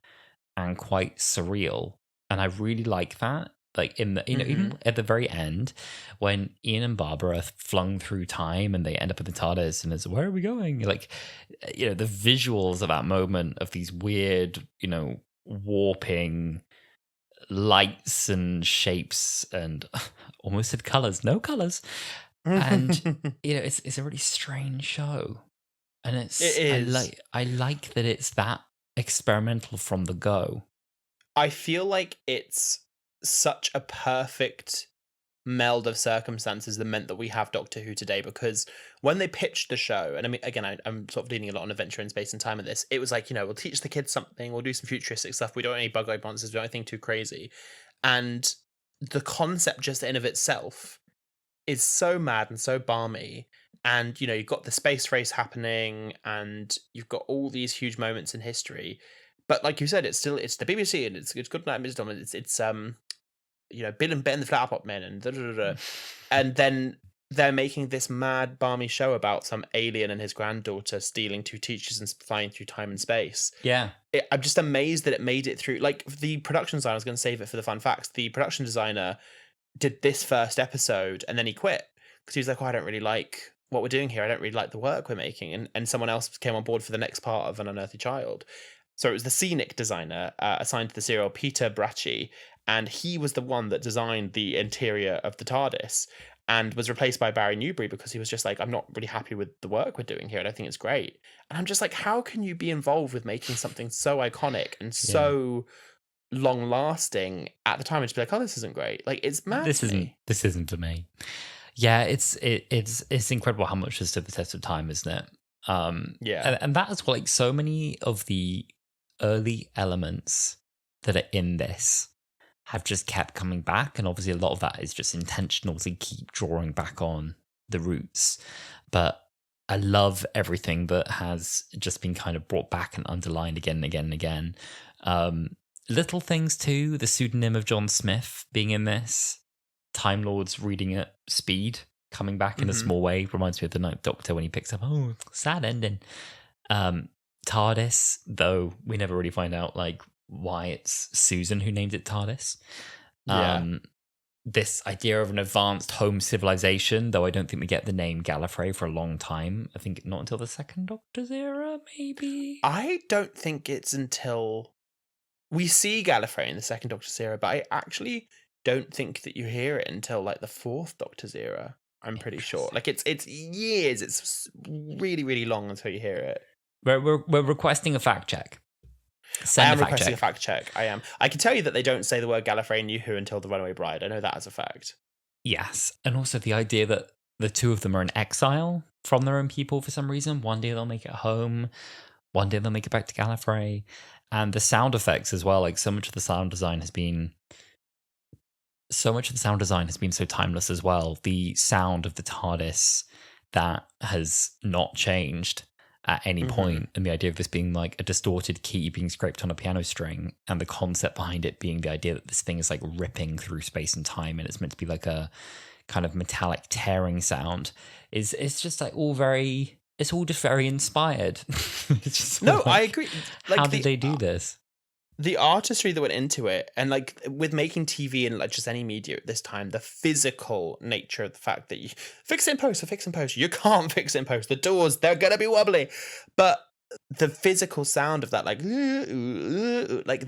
and quite surreal. And I really like that. Like in the, even at the very end, when Ian and Barbara are flung through time and they end up in the TARDIS and it's, where are we going? Like, the visuals of that moment of these weird, warping lights and shapes and almost said colors, no colors. And, it's a really strange show. And it is. I like that it's that experimental from the go. I feel like it's such a perfect meld of circumstances that meant that we have Doctor Who today, because when they pitched the show, and I mean, again, I'm sort of leaning a lot on adventure in space and time in this, it was like, we'll teach the kids something, we'll do some futuristic stuff, we don't want any bug-eyed monsters, we don't want anything too crazy. And the concept just in of itself is so mad and so balmy. And, you've got the space race happening and you've got all these huge moments in history. But like you said, it's the BBC and it's Good Night Mrs. Dom. It's Bill and Ben the Flower Pot Men and and then they're making this mad balmy show about some alien and his granddaughter stealing two teachers and flying through time and space. Yeah, I'm just amazed that it made it through. Like the production designer, I was going to save it for the fun facts. The production designer did this first episode and then he quit because he was like, I don't really like what we're doing here. I don't really like the work we're making. And someone else came on board for the next part of An Unearthly Child. So it was the scenic designer assigned to the serial, Peter Bracci, and he was the one that designed the interior of the TARDIS. and was replaced by Barry Newbury because he was just like, I'm not really happy with the work we're doing here, and I think it's great. And I'm just like, how can you be involved with making something so iconic and so long lasting at the time and just be like, oh, this isn't great? Like, it's mad. This isn't for me. Yeah, it's incredible how much has stood the test of time, isn't it? And that is what, like, so many of the early elements that are in this have just kept coming back, and obviously a lot of that is just intentional to keep drawing back on the roots. But I love everything that has just been kind of brought back and underlined again and again and again. Little things too, the pseudonym of John Smith being in this, Time Lords reading at speed, coming back in a small way, reminds me of the Ninth Doctor when he picks up, oh, sad ending. TARDIS, though we never really find out like why it's Susan who named it TARDIS. This idea of an advanced home civilization, though I don't think we get the name Gallifrey for a long time. I think not until the Second Doctor's era, maybe. I don't think it's until we see Gallifrey in the Second Doctor's era, but I actually don't think that you hear it until like the Fourth Doctor's era. I'm pretty sure. Like it's years. It's really, really long until you hear it. We're requesting a fact check. I am requesting a fact check. I am. I can tell you that they don't say the word Gallifrey and New Who until The Runaway Bride. I know that as a fact. Yes. And also the idea that the two of them are in exile from their own people for some reason. One day they'll make it home. One day they'll make it back to Gallifrey. And the sound effects as well. Like so much of the sound design has been so timeless as well. The sound of the TARDIS that has not changed at any point, and the idea of this being like a distorted key being scraped on a piano string, and the concept behind it being the idea that this thing is like ripping through space and time, and it's meant to be like a kind of metallic tearing sound, it's just like it's all just very inspired. It's just no, I agree. Like how did they do this? The artistry that went into it, and like with making TV and like just any media at this time, the physical nature of the fact that you fix it in post. You can't fix it in post. The doors, they're gonna be wobbly, but the physical sound of that, like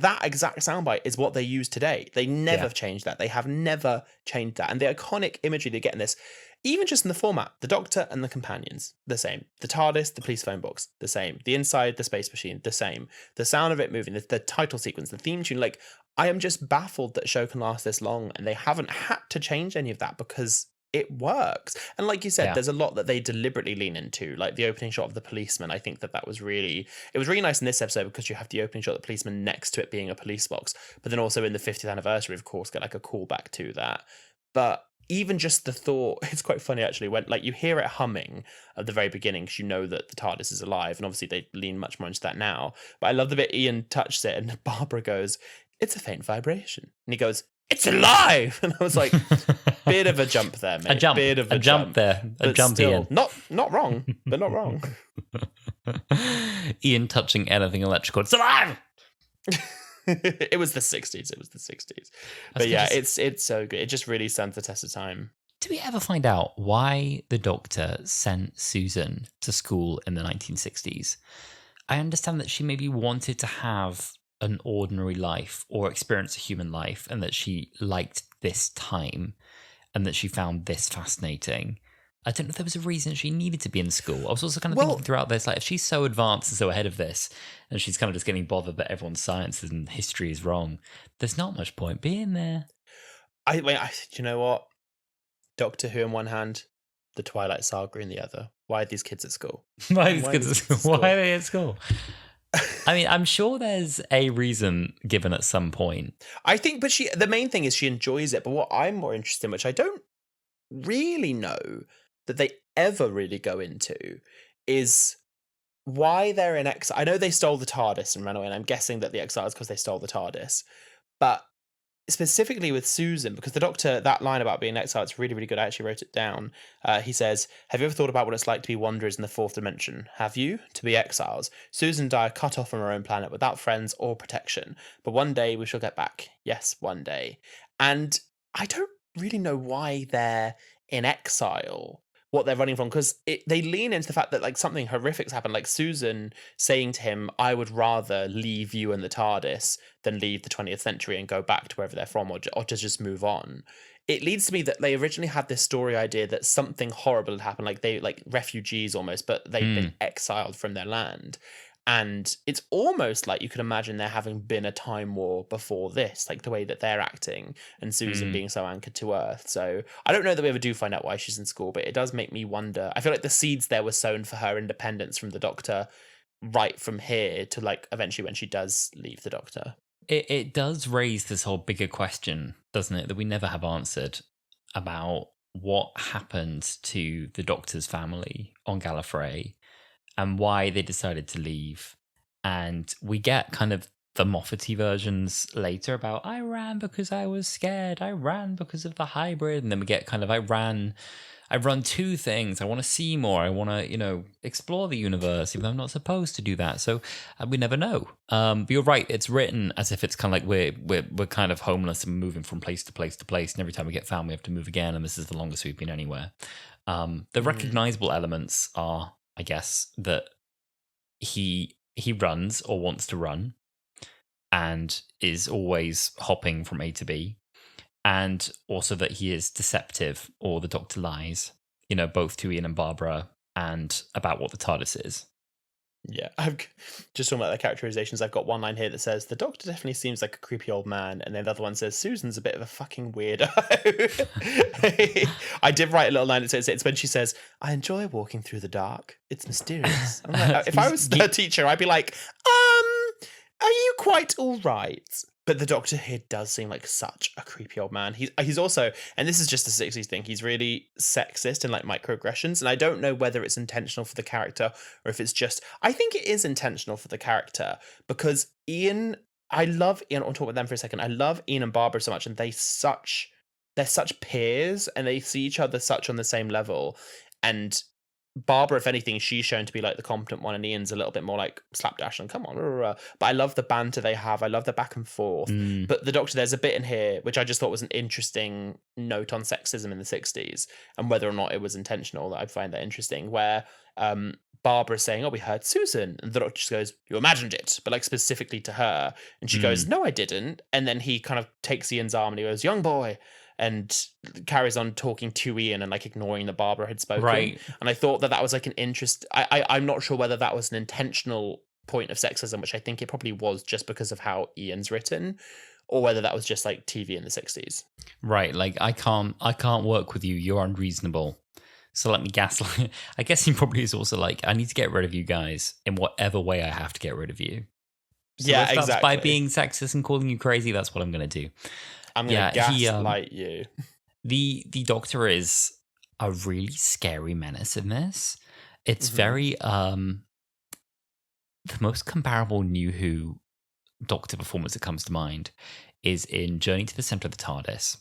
that exact soundbite is what they use today. They never changed that. They have never changed that. And the iconic imagery they get in this, even just in the format, the Doctor and the companions, the same. The TARDIS, the police phone box, the same. The inside, the space machine, the same. The sound of it moving, the title sequence, the theme tune, like, I am just baffled that a show can last this long and they haven't had to change any of that because it works. And like you said, there's a lot that they deliberately lean into, like the opening shot of the policeman. I think that was really nice in this episode because you have the opening shot of the policeman next to it being a police box, but then also in the 50th anniversary, of course, get like a callback to that. But even just the thought, it's quite funny actually, when like you hear it humming at the very beginning because you know that the TARDIS is alive, and obviously they lean much more into that now. But I love the bit Ian touched it and Barbara goes, "It's a faint vibration," and he goes, "It's alive!" And I was like, bit of a jump there, mate. A jump there. A jump still, Ian. Not wrong, but not wrong. Ian touching anything electrical. It's alive! It was the 60s. But yeah, it's so good. It just really stands the test of time. Did we ever find out why the Doctor sent Susan to school in the 1960s? I understand that she maybe wanted to have an ordinary life or experience a human life, and that she liked this time and that she found this fascinating. I don't know if there was a reason she needed to be in school. I was also kind of thinking throughout this, like, if she's so advanced and so ahead of this, and she's kind of just getting bothered that everyone's science and history is wrong, there's not much point being there. Do you know what? Doctor Who in one hand, the Twilight Saga in the other. Why are these kids at school? Why are they at school? I mean, I'm sure there's a reason given at some point. I think, but the main thing is she enjoys it. But what I'm more interested in, which I don't really know that they ever really go into, is why they're in exile. I know they stole the TARDIS and ran away, and I'm guessing that the exile is because they stole the TARDIS. But specifically with Susan, because the Doctor, that line about being exiled, it's really, really good. I actually wrote it down. He says, "Have you ever thought about what it's like to be wanderers in the fourth dimension? Have you? To be exiles? Susan and I are cut off from our own planet without friends or protection. But one day we shall get back. Yes, one day." And I don't really know why they're in exile, what they're running from, because they lean into the fact that like something horrific's happened, like Susan saying to him, "I would rather leave you and the TARDIS than leave the 20th century and go back to wherever they're from, or to just move on." it leads to me that they originally had this story idea that something horrible had happened, like they like refugees almost, but they've been exiled from their land. And it's almost like you could imagine there having been a time war before this, like the way that they're acting and Susan being so anchored to Earth. So I don't know that we ever do find out why she's in school, but it does make me wonder. I feel like the seeds there were sown for her independence from the Doctor right from here to like eventually when she does leave the Doctor. It does raise this whole bigger question, doesn't it, that we never have answered about what happened to the Doctor's family on Gallifrey and why they decided to leave. And we get kind of the Moffat-y versions later about, I ran because I was scared, I ran because of the hybrid, and then we get kind of, I've run 2 things. I want to see more. I want to, explore the universe, even though I'm not supposed to do that. So we never know. But you're right. It's written as if it's kind of like we're kind of homeless and moving from place to place to place. And every time we get found, we have to move again. And this is the longest we've been anywhere. The recognizable elements are, I guess, that he runs or wants to run and is always hopping from A to B. And also that he is deceptive, or the Doctor lies, both to Ian and Barbara, and about what the TARDIS is. Yeah, I'm just talking about the characterizations. I've got one line here that says, the Doctor definitely seems like a creepy old man. And then the other one says, Susan's a bit of a fucking weirdo. I did write a little line that says, it's when she says, I enjoy walking through the dark. It's mysterious. I'm like, if I was a teacher, I'd be like, are you quite all right? But the Doctor here does seem like such a creepy old man. He's also, and this is just a 60s thing, he's really sexist and like microaggressions. And I don't know whether it's intentional for the character or if it's just, I think it is intentional for the character because I love Ian, I'll talk about them for a second. I love Ian and Barbara so much, and they're such peers and they see each other such on the same level. And Barbara, if anything, she's shown to be like the competent one, and Ian's a little bit more like slapdash and come on. But I love the banter they have. I love the back and forth. But the Doctor, there's a bit in here which I just thought was an interesting note on sexism in the 60s and whether or not it was intentional. That I find that interesting, where Barbara's saying, oh, we heard Susan. And the Doctor just goes, you imagined it, but like specifically to her. And she goes, no, I didn't. And then he kind of takes Ian's arm and he goes, young boy, and carries on talking to Ian and like ignoring that Barbara had spoken. Right. And I thought that was like an interest. I'm not sure whether that was an intentional point of sexism, which I think it probably was just because of how Ian's written, or whether that was just like TV in the 60s. Right. Like I can't work with you. You're unreasonable. So let me gaslight. I guess he probably is also like, I need to get rid of you guys in whatever way I have to get rid of you. So yeah, if that's exactly. by being sexist and calling you crazy, that's what I'm going to do. I'm going to gaslight you. The Doctor is a really scary menace in this. It's very the most comparable New Who Doctor performance that comes to mind is in Journey to the Centre of the TARDIS,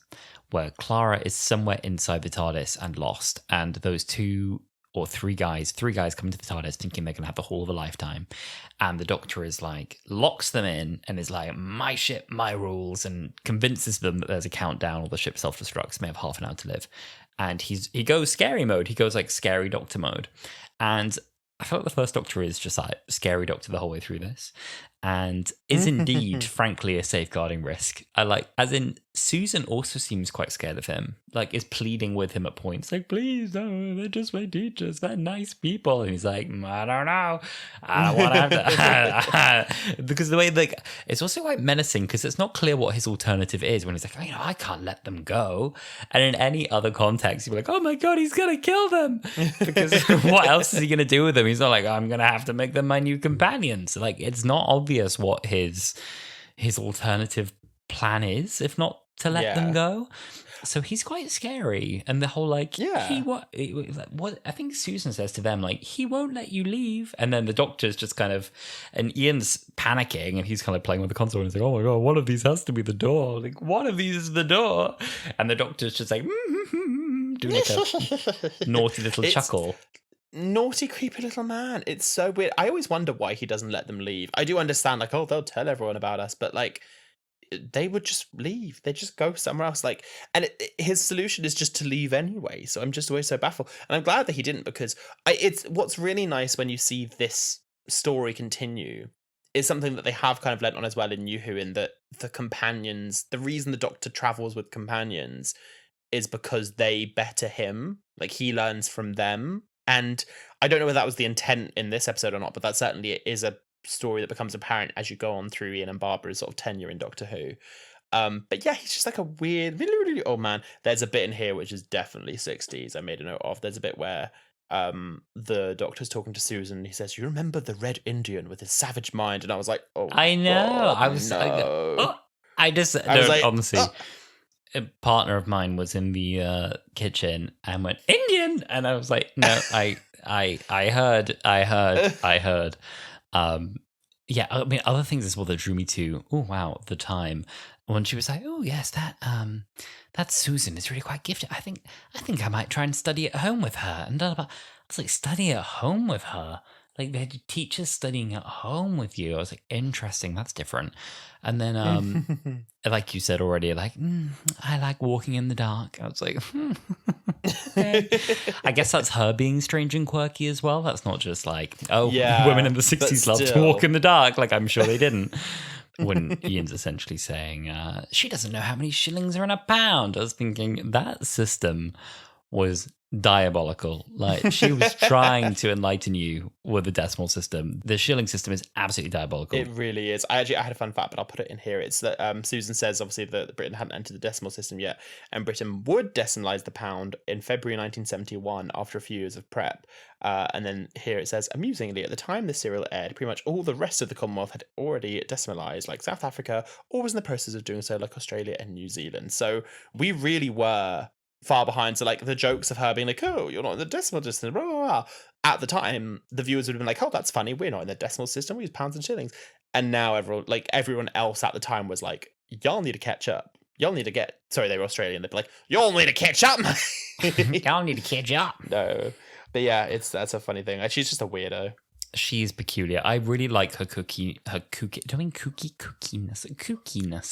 where Clara is somewhere inside the TARDIS and lost, and those 2 or 3 guys come into the TARDIS thinking they're going to have the whole of a lifetime, and the Doctor is like, locks them in and is like, my ship, my rules, and convinces them that there's a countdown or the ship self-destructs, may have half an hour to live. And he goes scary mode. He goes like scary Doctor mode. And I felt the first Doctor is just like scary Doctor the whole way through this, and is indeed, frankly, a safeguarding risk. As in, Susan also seems quite scared of him, like is pleading with him at points, like, please, no, they're just my teachers, they're nice people. And he's like, I don't know, I don't want to have to. Because the way, like, it's also quite menacing because it's not clear what his alternative is when he's like, I can't let them go. And in any other context, you'd be like, oh my God, he's going to kill them. Because what else is he going to do with them? He's not like, I'm going to have to make them my new companions. Like, it's not obvious what his alternative plan is, if not to let them go. So he's quite scary, and the whole like, what I think Susan says to them, like, he won't let you leave, and then the Doctor's just kind of, and Ian's panicking, and he's kind of playing with the console, and he's like, oh my God, one of these has to be the door, like one of these is the door, and the Doctor's just like doing like a naughty little chuckle. Naughty, creepy little man. It's so weird. I always wonder why he doesn't let them leave. I do understand, like, oh, they'll tell everyone about us, but like, they would just leave. They just go somewhere else. Like, and his solution is just to leave anyway. So I'm just always so baffled, and I'm glad that he didn't, because it's what's really nice when you see this story continue is something that they have kind of lent on as well in New Who, in that the companions, the reason the Doctor travels with companions is because they better him. Like, he learns from them. And I don't know whether that was the intent in this episode or not, but that certainly is a story that becomes apparent as you go on through Ian and Barbara's sort of tenure in Doctor Who. But yeah, he's just like a weird, really, really old man. There's a bit in here which is definitely 60s. I made a note of. There's a bit where the Doctor's talking to Susan. He says, "You remember the Red Indian with his savage mind?" And I was like, "Oh, I know. God, I was. no." I just. I was like, honestly. "Oh." A partner of mine was in the kitchen and went Indian, and I was like, no, I heard. Yeah, I mean, other things as well that drew me to, oh wow, the time when she was like, oh yes, that Susan is really quite gifted. I think I might try and study at home with her. And I was like, study at home with her. Like, they had teachers studying at home with you. I was like, interesting, that's different. And then, like you said already, like, I like walking in the dark. I was like, okay. I guess that's her being strange and quirky as well. That's not just like, women in the 60s love to walk in the dark. Like, I'm sure they didn't. When Ian's essentially saying, she doesn't know how many shillings are in a pound. I was thinking that system was diabolical. Like, she was trying to enlighten you with the decimal system. The shilling system is absolutely diabolical. It really is. I had a fun fact, but I'll put it in here. It's that Susan says obviously that Britain hadn't entered the decimal system yet, and Britain would decimalize the pound in February 1971 after a few years of prep. And then here it says, amusingly, at the time the serial aired, pretty much all the rest of the Commonwealth had already decimalised, like South Africa, or was in the process of doing so, like Australia and New Zealand. So we really were far behind. So like the jokes of her being like, oh, you're not in the decimal system, blah, blah, blah. At the time, the viewers would have been like, oh, that's funny, we're not in the decimal system, we use pounds and shillings. And now everyone else at the time was like, y'all need to catch up. Y'all need to get, sorry, they were Australian, they'd be like, y'all need to catch up. Y'all need to catch up. No. But yeah, that's a funny thing. She's just a weirdo. She's peculiar. I really like her kookiness.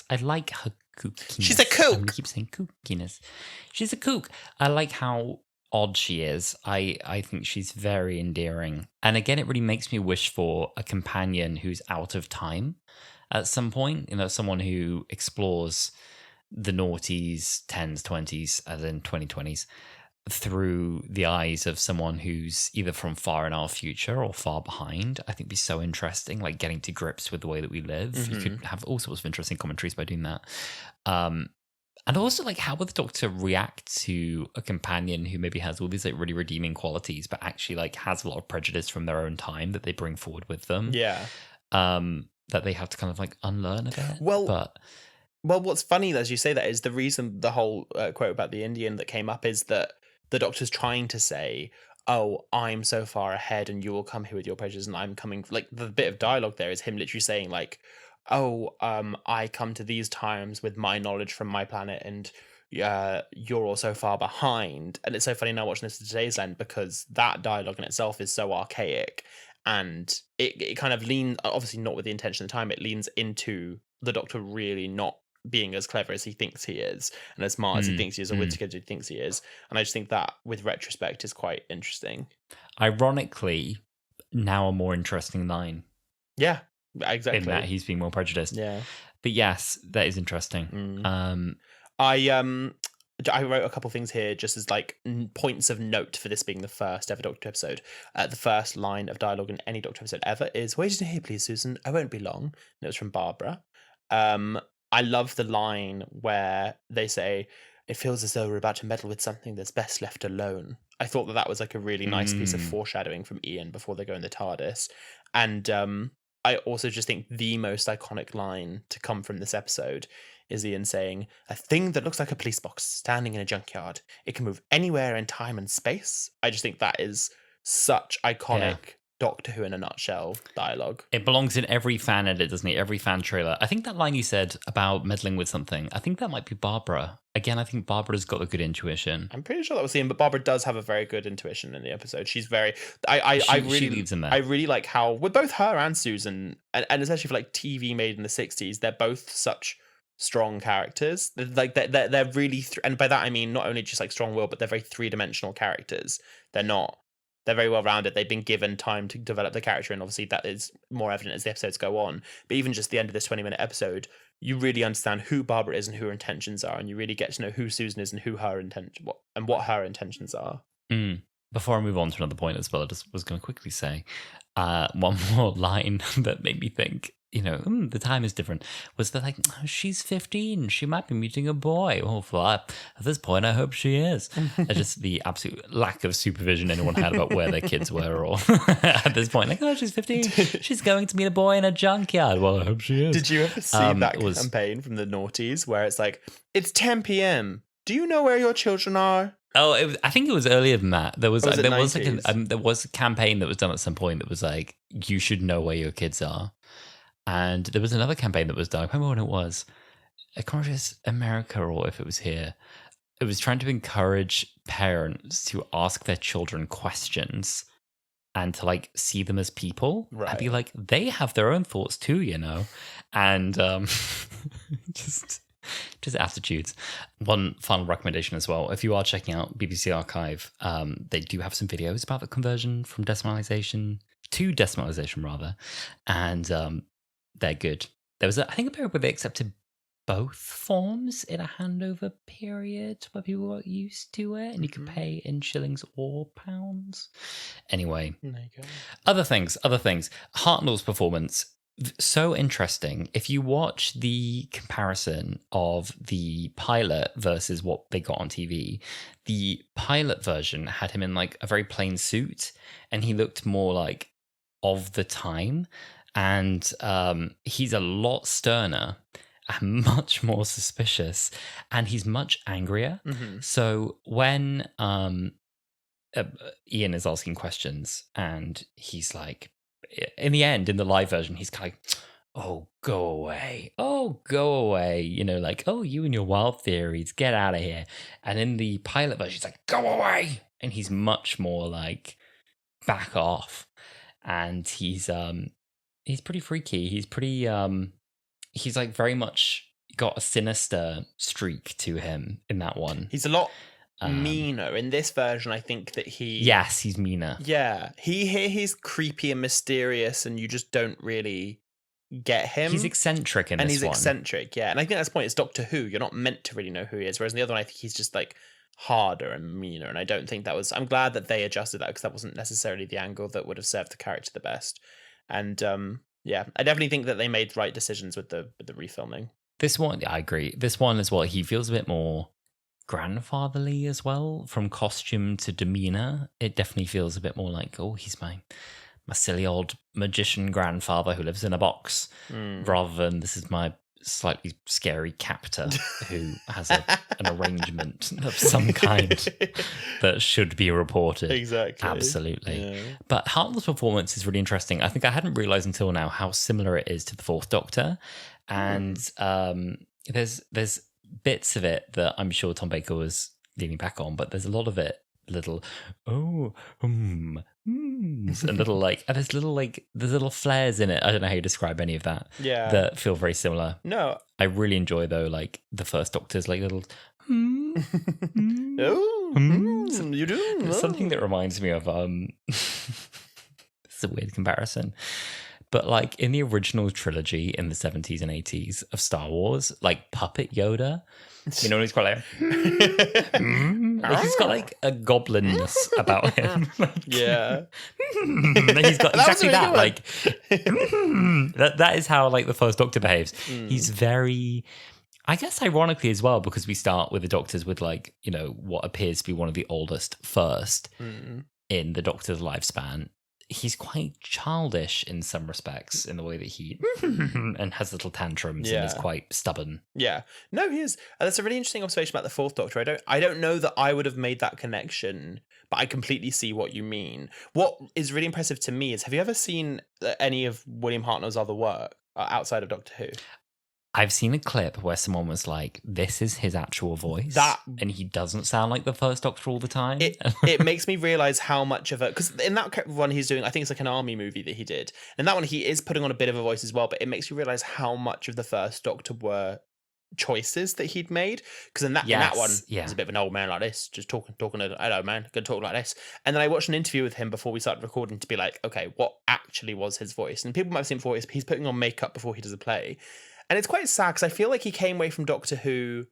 I like her kookiness. She's a kook. I'm gonna keep saying kookiness. She's a kook. I like how odd she is. I think she's very endearing. And again, it really makes me wish for a companion who's out of time at some point. You know, someone who explores the noughties, 10s, 20s, as in 2020s, through the eyes of someone who's either from far in our future or far behind. I think it'd be so interesting, like getting to grips with the way that we live. Mm-hmm. You could have all sorts of interesting commentaries by doing that. And also, like, how would the Doctor react to a companion who maybe has all these like really redeeming qualities, but actually like has a lot of prejudice from their own time that they bring forward with them? Yeah. That they have to kind of like unlearn a bit. Well, what's funny as you say that is the reason the whole quote about the Indian that came up is that the Doctor's trying to say, oh, I'm so far ahead and you will come here with your prejudice and I'm coming. Like, the bit of dialogue there is him literally saying, like, oh, I come to these times with my knowledge from my planet and you're all so far behind. And it's so funny now watching this to today's end because that dialogue in itself is so archaic and it kind of leans, obviously not with the intention of the time, it leans into the Doctor really not being as clever as he thinks he is and as smart as he thinks he is or witty as he thinks he is. And I just think that with retrospect is quite interesting. Ironically, now a more interesting line. Yeah, exactly. In that he's being more prejudiced. Yeah. But yes, that is interesting. I wrote a couple things here just as like points of note for this being the first ever Doctor episode. The first line of dialogue in any Doctor episode ever is, wait here, please, Susan. I won't be long. And it was from Barbara. I love the line where they say, it feels as though we're about to meddle with something that's best left alone. I thought that was like a really nice piece of foreshadowing from Ian before they go in the TARDIS. And I also just think the most iconic line to come from this episode is Ian saying, a thing that looks like a police box standing in a junkyard. It can move anywhere in time and space. I just think that is such iconic Doctor Who in a nutshell dialogue. It belongs in every fan edit, doesn't it? Every fan trailer. I think that line you said about meddling with something, I think that might be Barbara. Again, I think Barbara's got a good intuition. I'm pretty sure that was Ian, but Barbara does have a very good intuition in the episode. She's very... she leads in there. I really like how, with both her and Susan, and especially for like TV made in the 60s, they're both such strong characters. They're really... and by that I mean not only just like strong-willed, but they're very three-dimensional characters. They're very well rounded. They've been given time to develop the character, and obviously that is more evident as the episodes go on. But even just the end of this 20-minute episode, you really understand who Barbara is and who her intentions are, and you really get to know who Susan is and who her what her intentions are. Before I move on to another point as well, I just was going to quickly say one more line that made me think, the time is different, was that, like, oh, she's 15, she might be meeting a boy. Oh, at this point, I hope she is. Just the absolute lack of supervision anyone had about where their kids were, or at this point, like, oh, she's 15, she's going to meet a boy in a junkyard. Well, I hope she is. Did you ever see that campaign from the noughties where it's like, it's 10 p.m. Do you know where your children are? Oh, I think it was earlier than that. There was there was a campaign that was done at some point that was like, you should know where your kids are. And there was another campaign that was done. I remember when it was. I can't remember if it's America or if it was here. It was trying to encourage parents to ask their children questions and to, like, see them as people. Right. And be like, they have their own thoughts too, And just attitudes. One final recommendation as well. If you are checking out BBC Archive, they do have some videos about the conversion from decimalization to decimalization, rather. And they're good. There was, I think, a period where they accepted both forms in a handover period where people got used to it, and you could pay in shillings or pounds. Anyway, there you go. Other things. Hartnell's performance, so interesting. If you watch the comparison of the pilot versus what they got on TV, the pilot version had him in, like, a very plain suit, and he looked more like of the time. And he's a lot sterner and much more suspicious, and he's much angrier. Mm-hmm. So when Ian is asking questions, and he's like, in the end, in the live version, he's kind of like, oh, go away. Oh, go away. Like, oh, you and your wild theories, get out of here. And in the pilot version, he's like, go away. And he's much more like, back off. And he's pretty freaky. He's pretty, he's like very much got a sinister streak to him in that one. He's a lot meaner. In this version, I think that Yes, he's meaner. Yeah. He's creepy and mysterious, and you just don't really get him. He's eccentric in this one. And he's eccentric, yeah. And I think that's the point. It's Doctor Who. You're not meant to really know who he is. Whereas in the other one, I think he's just like harder and meaner. And I don't think I'm glad that they adjusted that, because that wasn't necessarily the angle that would have served the character the best. And yeah, I definitely think that they made right decisions with the refilming. This one, I agree. This one as well, he feels a bit more grandfatherly as well, from costume to demeanor. It definitely feels a bit more like, oh, he's my silly old magician grandfather who lives in a box, rather than this is my slightly scary captor who has an arrangement of some kind that should be reported. Exactly. Absolutely. Yeah. But Hartnell's performance is really interesting. I think I hadn't realised until now how similar it is to the Fourth Doctor. And there's bits of it that I'm sure Tom Baker was leaning back on, but there's a lot of it little and little like, and there's little flares in it. I don't know how you describe any of that. Yeah, that feel very similar. No, I really enjoy though, like the First Doctor's like little you do something that reminds me of it's a weird comparison, but like in the original trilogy in the 70s and 80s of Star Wars, like Puppet Yoda, he's quite like, like he's got like a goblinness about him. Yeah. He's got exactly that. Like that is how like the First Doctor behaves. He's very, I guess ironically as well, because we start with the Doctors with like, what appears to be one of the oldest first in the Doctor's lifespan. He's quite childish in some respects in the way that he and has little tantrums and is quite stubborn. Yeah, no, he is. That's a really interesting observation about the Fourth Doctor. I don't know that I would have made that connection, but I completely see what you mean. What is really impressive to me is, have you ever seen any of William Hartnell's other work outside of Doctor Who? I've seen a clip where someone was like, this is his actual voice. And he doesn't sound like the First Doctor all the time. It makes me realise how much of because in that one he's doing, I think it's like an army movie that he did. And that one he is putting on a bit of a voice as well, but it makes you realise how much of the First Doctor were choices that he'd made. Because in that one, he's a bit of an old man like this, just talking, hello man, gonna talk like this. And then I watched an interview with him before we started recording to be like, okay, what actually was his voice? And people might have seen before, he's putting on makeup before he does a play. And it's quite sad because I feel like he came away from Doctor Who.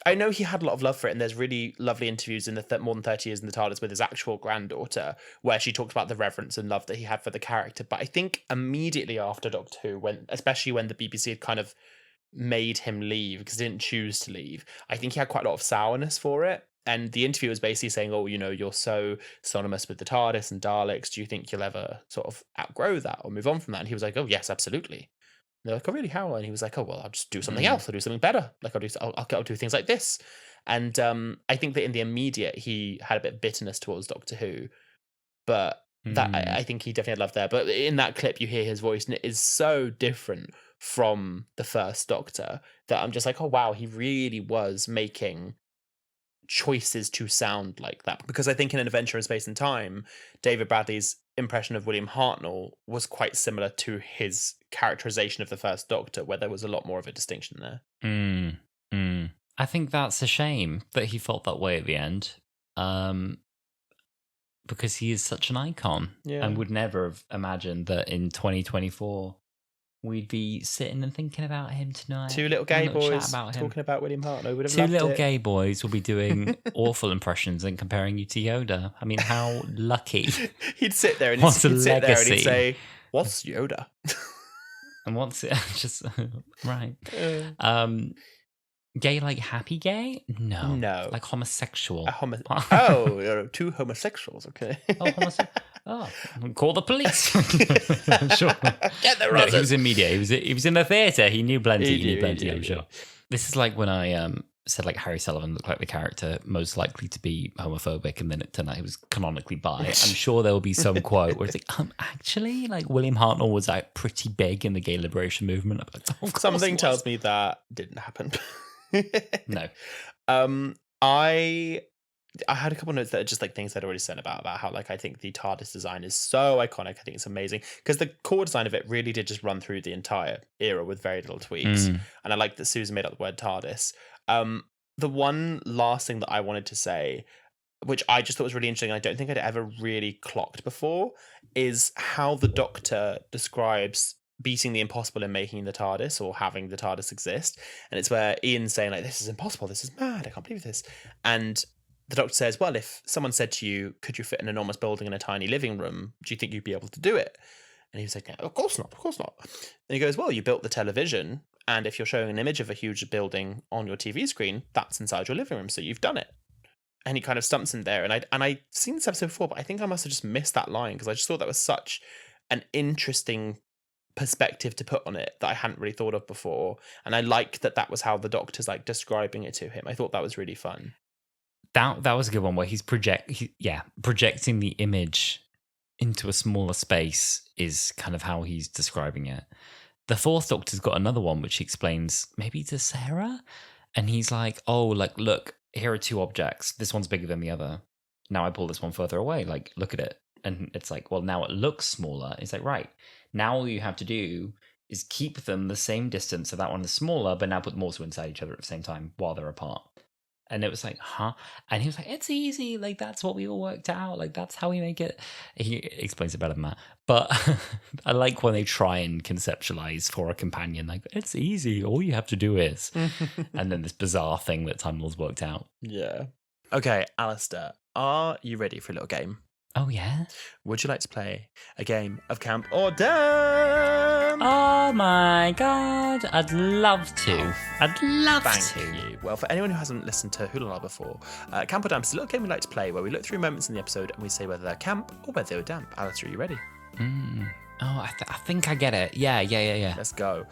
I know he had a lot of love for it, and there's really lovely interviews in the More Than 30 Years in the TARDIS with his actual granddaughter, where she talked about the reverence and love that he had for the character. But I think immediately after Doctor Who, especially when the BBC had kind of made him leave because he didn't choose to leave, I think he had quite a lot of sourness for it. And the interview was basically saying, oh, you're so synonymous with the TARDIS and Daleks. Do you think you'll ever sort of outgrow that or move on from that? And he was like, oh, yes, absolutely. They're like, oh, really? How? And he was like, oh, well, I'll just do something else. I'll do something better. Like, I'll do things like this. And I think that in the immediate, he had a bit of bitterness towards Doctor Who. But that I think he definitely had love there. But in that clip, you hear his voice, and it is so different from the first Doctor that I'm just like, oh, wow, he really was making choices to sound like that. Because I think in An Adventure in Space and Time, David Bradley's impression of William Hartnell was quite similar to his characterization of the first Doctor, where there was a lot more of a distinction there. I think that's a shame that he felt that way at the end, because he is such an icon, and would never have imagined that in 2024 we'd be sitting and thinking about him tonight. Two little gay boys talking about William Hartnell. Would have loved it. Gay boys will be doing awful impressions and comparing you to Yoda. I mean, how lucky. He'd sit there and he'd say, what's Yoda? And what's it? Just right. Gay like happy gay? No. Like homosexual. Two homosexuals, okay. Call the police. Sure. Get the roses. He was in media. He was in the theatre. He knew plenty. I'm sure. This is like when I said like Harry Sullivan looked like the character most likely to be homophobic, and then it turned out he was canonically bi. I'm sure there will be some quote where it's like, actually, like William Hartnell was like pretty big in the gay liberation movement. Like, something tells me that didn't happen. No. I had a couple of notes that are just like things I'd already said about how like I think the TARDIS design is so iconic. I think it's amazing because the core design of it really did just run through the entire era with very little tweaks. And I like that Susan made up the word TARDIS. The one last thing that I wanted to say, which I just thought was really interesting, I don't think I'd ever really clocked before, is how the Doctor describes beating the impossible in making the TARDIS or having the TARDIS exist. And it's where Ian's saying like, this is impossible, this is mad, I can't believe this. And the Doctor says, well, if someone said to you, could you fit an enormous building in a tiny living room, do you think you'd be able to do it? And he was like, of course not. And he goes, well, you built the television, and if you're showing an image of a huge building on your TV screen, that's inside your living room, so you've done it. And he kind of stumps him there. And I'd seen this episode before, but I think I must have just missed that line because I just thought that was such an interesting perspective to put on it that I hadn't really thought of before. And I like that was how the Doctor's like describing it to him. I thought that was really fun. That was a good one where he's projecting the image into a smaller space is kind of how he's describing it. The fourth Doctor's got another one which he explains maybe to Sarah, and he's like, oh, like, look, here are two objects. This one's bigger than the other. Now I pull this one further away. Like, look at it. And it's like, well, now it looks smaller. It's like, right, now all you have to do is keep them the same distance, so that one is smaller, but now put more two inside each other at the same time while they're apart. And it was like, huh? And he was like, it's easy. Like, that's what we all worked out. Like, that's how we make it. He explains it better than that. But I like when they try and conceptualize for a companion, like, it's easy. All you have to do is. And then this bizarre thing that Time Lord's worked out. Yeah. Okay, Alasdair, are you ready for a little game? Oh, yeah? Would you like to play a game of Camp or Damp? Oh, my God. I'd love to. Thank you. Well, for anyone who hasn't listened to Wholala before, Camp or Damp is a little game we like to play where we look through moments in the episode and we say whether they're camp or whether they're damp. Alasdair, are you ready? Oh, I think I get it. Yeah. Let's go.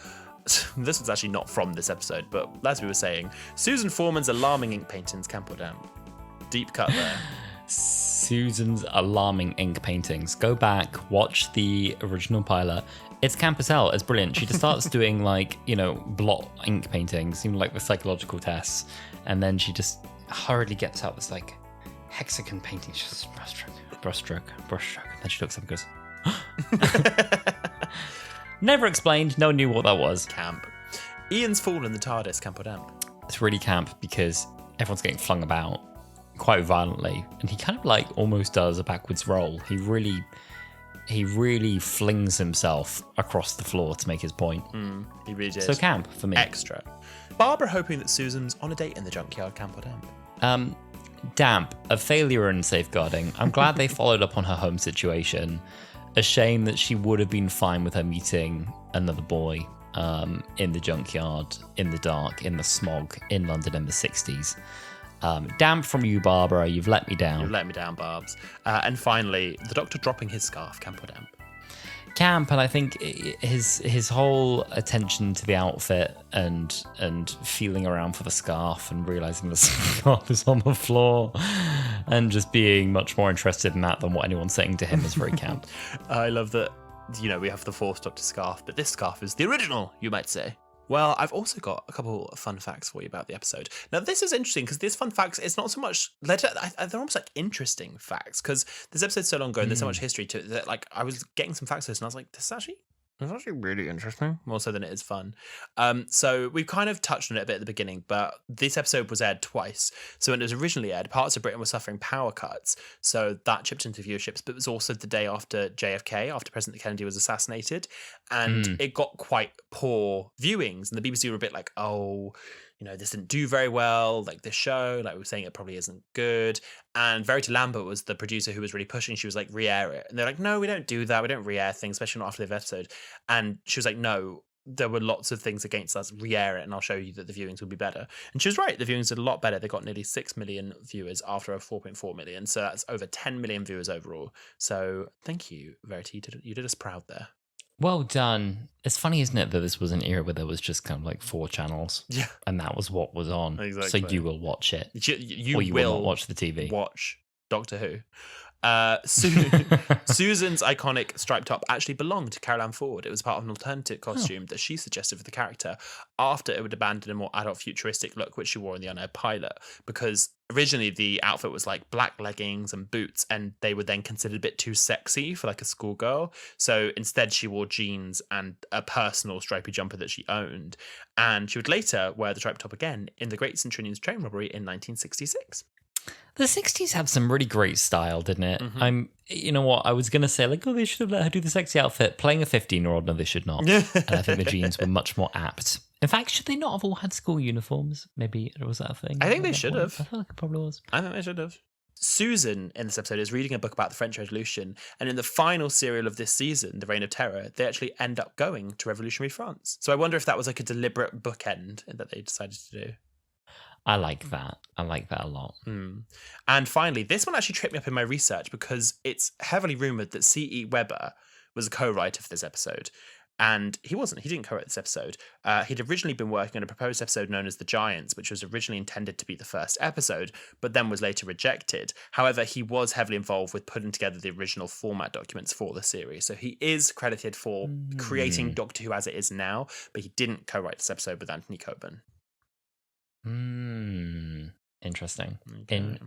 This was actually not from this episode, but as we were saying, Susan Foreman's alarming ink paintings, camp or damp? Deep cut there. Susan's alarming ink paintings. Go back, watch the original pilot. It's camp as hell. It's brilliant. She just starts doing like, blot ink paintings, seem like the psychological tests, and then she just hurriedly gets out this like hexagon painting. She just brushstroke. And then she looks up and goes, never explained. No one knew what that was. Camp. Ian's fall in the TARDIS, camp or damp? It's really camp because everyone's getting flung about quite violently, and he kind of like almost does a backwards roll. He really he really flings himself across the floor to make his point. He really did. So camp for me. Extra. Barbara hoping that Susan's on a date in the junkyard, camp or damp? Damp, a failure in safeguarding. I'm glad they followed up on her home situation. A shame that she would have been fine with her meeting another boy in the junkyard, in the dark, in the smog, in London in the 60s. Damp from you, Barbara. You've let me down. You've let me down, Barbs. And finally, the Doctor dropping his scarf, camp or damp? Camp, and I think his whole attention to the outfit and feeling around for the scarf and realizing the scarf is on the floor and just being much more interested in that than what anyone's saying to him is very camp. I love that, we have the fourth Doctor scarf, but this scarf is the original, you might say. Well, I've also got a couple of fun facts for you about the episode. Now, this is interesting because these fun facts, it's not so much, they're almost like interesting facts because this episode's so long ago and there's so much history to it that like I was getting some facts to this and I was like, this is actually really interesting, more so than it is fun. So we've kind of touched on it a bit at the beginning, but this episode was aired twice. So when it was originally aired, parts of Britain were suffering power cuts, so that chipped into viewerships, but it was also the day after JFK, after President Kennedy was assassinated, and it got quite poor viewings, and the BBC were a bit like, this didn't do very well, like this show, like we were saying, it probably isn't good. And Verity Lambert was the producer who was really pushing. She was like, re-air it. And they're like, no, we don't do that. We don't re-air things, especially not after the episode. And she was like, no, there were lots of things against us. Re-air it and I'll show you that the viewings will be better. And she was right. The viewings did a lot better. They got nearly 6 million viewers after a 4.4 million. So that's over 10 million viewers overall. So thank you, Verity. You did us proud there. Well done. It's funny, isn't it, that this was an era where there was just kind of like 4 channels. Yeah. And that was what was on. Exactly. So you will watch it. You will not watch the TV. Watch Doctor Who. Susan's iconic striped top actually belonged to Carol Ann Ford. It was part of an alternative costume that she suggested for the character after it would abandon a more adult futuristic look, which she wore in the unaired pilot, because originally the outfit was like black leggings and boots, and they were then considered a bit too sexy for like a schoolgirl. So instead she wore jeans and a personal stripy jumper that she owned, and she would later wear the striped top again in the Great St. Trinian's train robbery in 1966. The 60s had some really great style, didn't it? You know what? I was going to say, like, they should have let her do the sexy outfit. Playing a 15-year-old, no, they should not. And I think the jeans were much more apt. In fact, should they not have all had school uniforms? Maybe was that a thing? I think they should have. I feel like it probably was. I think they should have. Susan in this episode is reading a book about the French Revolution, and in the final serial of this season, The Reign of Terror, they actually end up going to revolutionary France. So I wonder if that was like a deliberate bookend that they decided to do. I like that. I like that a lot. And finally, this one actually tripped me up in my research because it's heavily rumoured that C.E. Weber was a co-writer for this episode. And he wasn't. He didn't co-write this episode. He'd originally been working on a proposed episode known as The Giants, which was originally intended to be the first episode, but then was later rejected. However, he was heavily involved with putting together the original format documents for the series. So he is credited for creating Doctor Who as it is now, but he didn't co-write this episode with Anthony Coburn. Interesting. Okay.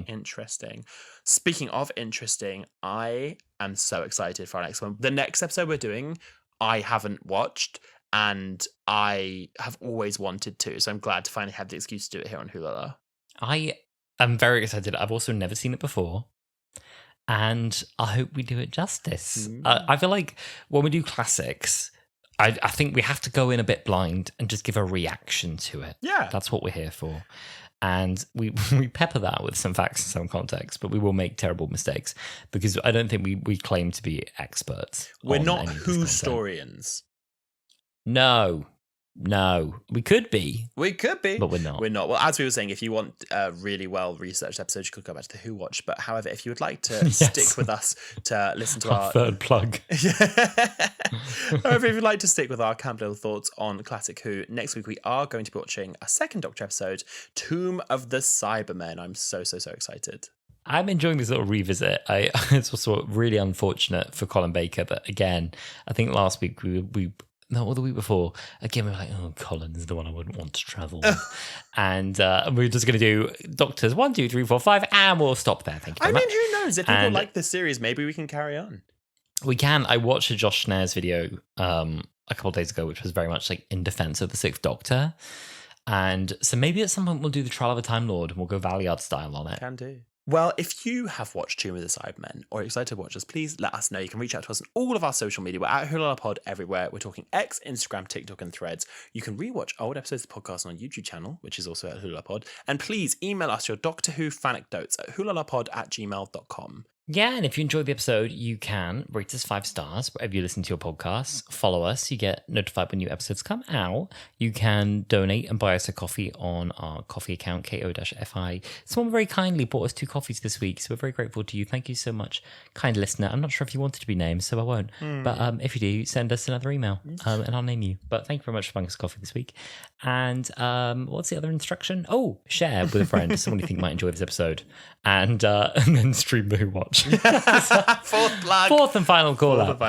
Interesting. Speaking of interesting, I am so excited for our next one. The next episode we're doing, I haven't watched, and I have always wanted to. So I'm glad to finally have the excuse to do it here on Wholala. I am very excited. I've also never seen it before, and I hope we do it justice. I feel like when we do classics, I think we have to go in a bit blind and just give a reaction to it. Yeah. That's what we're here for. And we pepper that with some facts and some context, but we will make terrible mistakes because I don't think we claim to be experts. We're not Who-storians. No, we could be. But we're not. Well, as we were saying, if you want a really well-researched episode, you could go back to the Who Watch. But however, if you would like to stick with us to listen to our third plug. However, if you'd like to stick with our camp little thoughts on Classic Who, next week we are going to be watching a second Doctor episode, Tomb of the Cybermen. I'm so excited. I'm enjoying this little revisit. It's also really unfortunate for Colin Baker that, again, I think last week or the week before, again, we were like, Colin is the one I wouldn't want to travel with. And we're just going to do Doctors 1, 2, 3, 4, 5, and we'll stop there. Thank you very much. Who knows? If people like this series, maybe we can carry on. We can. I watched a Josh Schneer's video a couple of days ago, which was very much like in defense of the Sixth Doctor. And so maybe at some point we'll do the Trial of a Time Lord and we'll go Valiard style on it. Can do. Well, if you have watched Tomb of the Cybermen or are excited to watch us, please let us know. You can reach out to us on all of our social media. We're at Wholala Pod everywhere. We're talking X, Instagram, TikTok, and Threads. You can rewatch old episodes of the podcast on our YouTube channel, which is also at Wholala Pod. And please email us your Doctor Who fan anecdotes at wholalapod@gmail.com. Yeah, and if you enjoyed the episode, you can rate us 5 stars wherever you listen to your podcasts. Follow us. You get notified when new episodes come out. You can donate and buy us a coffee on our coffee account, ko-fi. Someone very kindly bought us 2 coffees this week, so we're very grateful to you. Thank you so much, kind listener. I'm not sure if you wanted to be named, so I won't. But if you do, send us another email and I'll name you. But thank you very much for buying us coffee this week. And what's the other instruction? Oh, share with a friend, someone you think might enjoy this episode. And then stream the Who Watch. Fourth and final call out.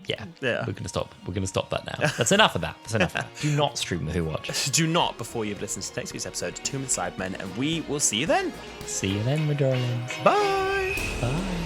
Yeah. We're gonna stop. We're gonna stop that now. That's enough of that. Do not stream the Who Watch. Do not before you've listened to next week's episode, Tomb of the Cybermen, and we will see you then. See you then, my darlings. Bye. Bye.